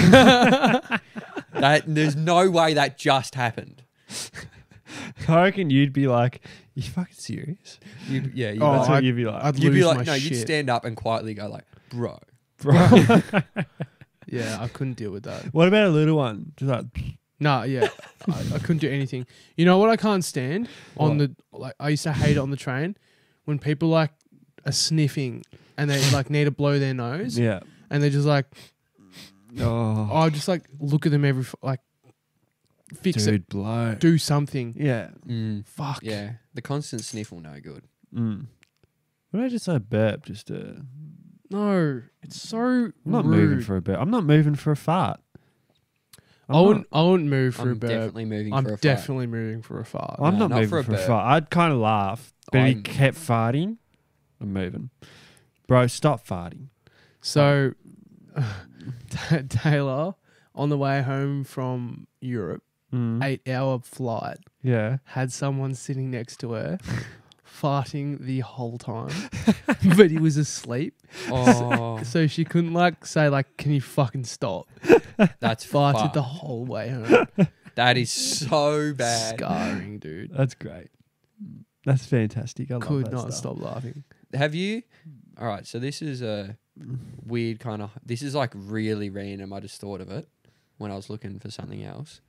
There's no way that just happened. I reckon you'd be like, you fucking serious? You'd That's be what like, you'd be like. I'd you'd be lose like, my no, shit. you'd stand up and quietly go like, "Bro." Yeah, I couldn't deal with that. What about a little one? Just like, Nah, yeah, I couldn't do anything. You know what I can't stand I used to hate it on the train when people like are sniffing and they like need to blow their nose yeah. and they're just like, Oh, I just like look at them fix dude, it, blow. do something. Yeah. Fuck. Yeah, the constant sniffle, no good. What about just a burp? Just No, it's so I'm not rude. moving for a burp. I'm not moving for a fart. I wouldn't move for a I'm burp. definitely moving I'm for a fart. definitely moving for a fart. I'm No, not not moving for a for a burp. fart. I'd kind of laugh, but if he I'm- kept farting, I'm moving. Bro, stop farting. So, Taylor, on the way home from Europe, 8-hour flight, Yeah. had someone sitting next to her farting the whole time, but he was asleep. Oh, So she couldn't say can you fucking stop? that's Farted fucked. the whole way home. That is so bad. Scarring, dude. That's great. That's fantastic. I love Could that not stuff. stop laughing. Have you? All right, so this is a weird kind of. This is like really random. I just thought of it when I was looking for something else.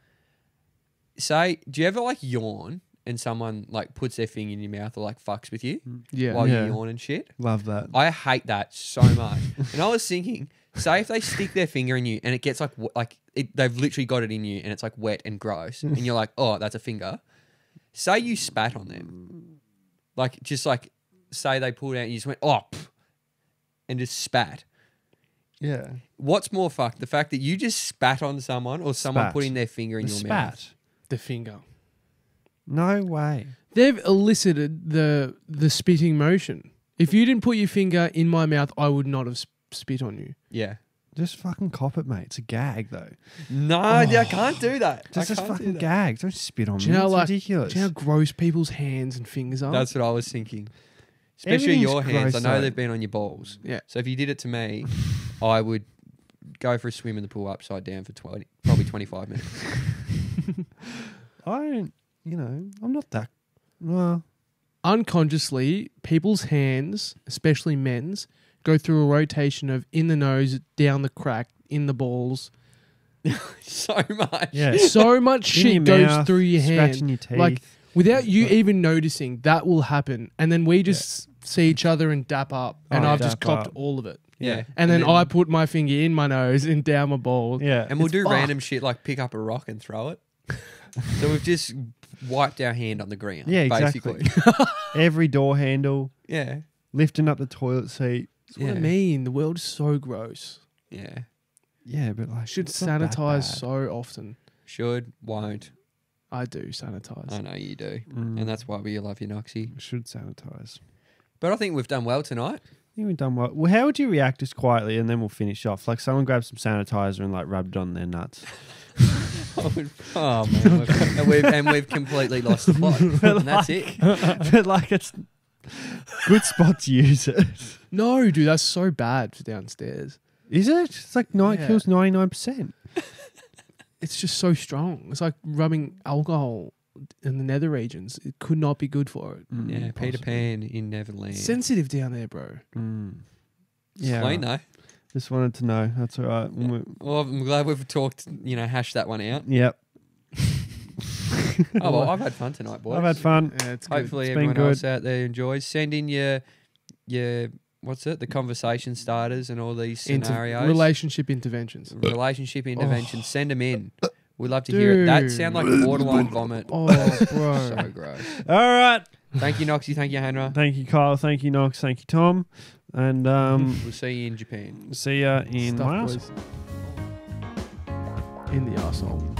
Do you ever like yawn and someone like puts their finger in your mouth or like fucks with you Yeah. while Yeah. you yawn and shit? Love that. I hate that so much. And I was thinking, say if they stick their finger in you and it gets they've literally got it in you and it's like wet and gross, and you're like, oh, that's a finger. Say you spat on them, say they pulled out and you just went, oh, pff, and just spat. Yeah. What's more fucked, the fact that you just spat on someone or someone Spat. putting their finger in The your spat. mouth? The finger. No way. They've elicited the spitting motion. If you didn't put your finger in my mouth, I would not have spit on you. Yeah. Just fucking cop it, mate. It's a gag, though. No, I can't do that. Just I can't do fucking that. gags. Don't spit on Do me. you know, It's like, ridiculous. Do you know how gross people's hands and fingers are? That's what I was thinking. Especially Everything's your hands. gross, I know though. they've been on your balls. Yeah. So if you did it to me, I would go for a swim in the pool upside down for probably 25 minutes. I don't, I'm not that. Well, Unconsciously, people's hands, especially men's, go through a rotation of in the nose, down the crack, in the balls. So much. yeah. So much In shit your goes mouth, through your hand. scratching your teeth. Like, without you even noticing, that will happen. And then we just see each other and dap up. And I've just dap copped up. all of it. Yeah. And then I put my finger in my nose and down my balls. Yeah. And we'll It's do fucked. random shit like pick up a rock and throw it. So we've just wiped our hand on the ground. Yeah, exactly. Basically. Every door handle, Yeah. lifting up the toilet seat. That's what I mean. The world is so gross. Yeah. Yeah, but like, Should it's not that sanitize bad. so often. Should, won't. I do sanitize. I know you do. Mm. And that's why we love you, Noxie. Should sanitize. But I think we've done well tonight. I think we've done well. Well, how would you react just quietly, and then we'll finish off? Like someone grabbed some sanitizer and like rubbed it on their nuts. Oh man, we've completely lost the plot. And that's it. But like it's Good spot to use it. No, dude, that's so bad for downstairs. Is it? It's like Yeah. kills 99%. It's just so strong. It's like rubbing alcohol in the nether regions. It could not be good for it. Yeah, Peter possibly. Pan in Neverland. Sensitive down there, bro. It's Yeah, clean right. though. Just wanted to know. That's all right. Well, I'm glad we've talked, hashed that one out. Yep. Oh, well, I've had fun tonight, boys. I've had fun. Yeah, it's good. Hopefully It's been everyone good. else out there enjoys. Send in your what's it? The conversation starters and all these scenarios. Relationship interventions. Relationship interventions. Send them in. We'd love to hear it. That Dude. sound like borderline vomit. Oh, bro. So gross. All right. Thank you, Noxie. Thank you, Hannah. Thank you, Kyle. Thank you, Knox. Thank you, Tom. And We'll see you in Japan. see ya in Stuff Wales. was in the arsehole.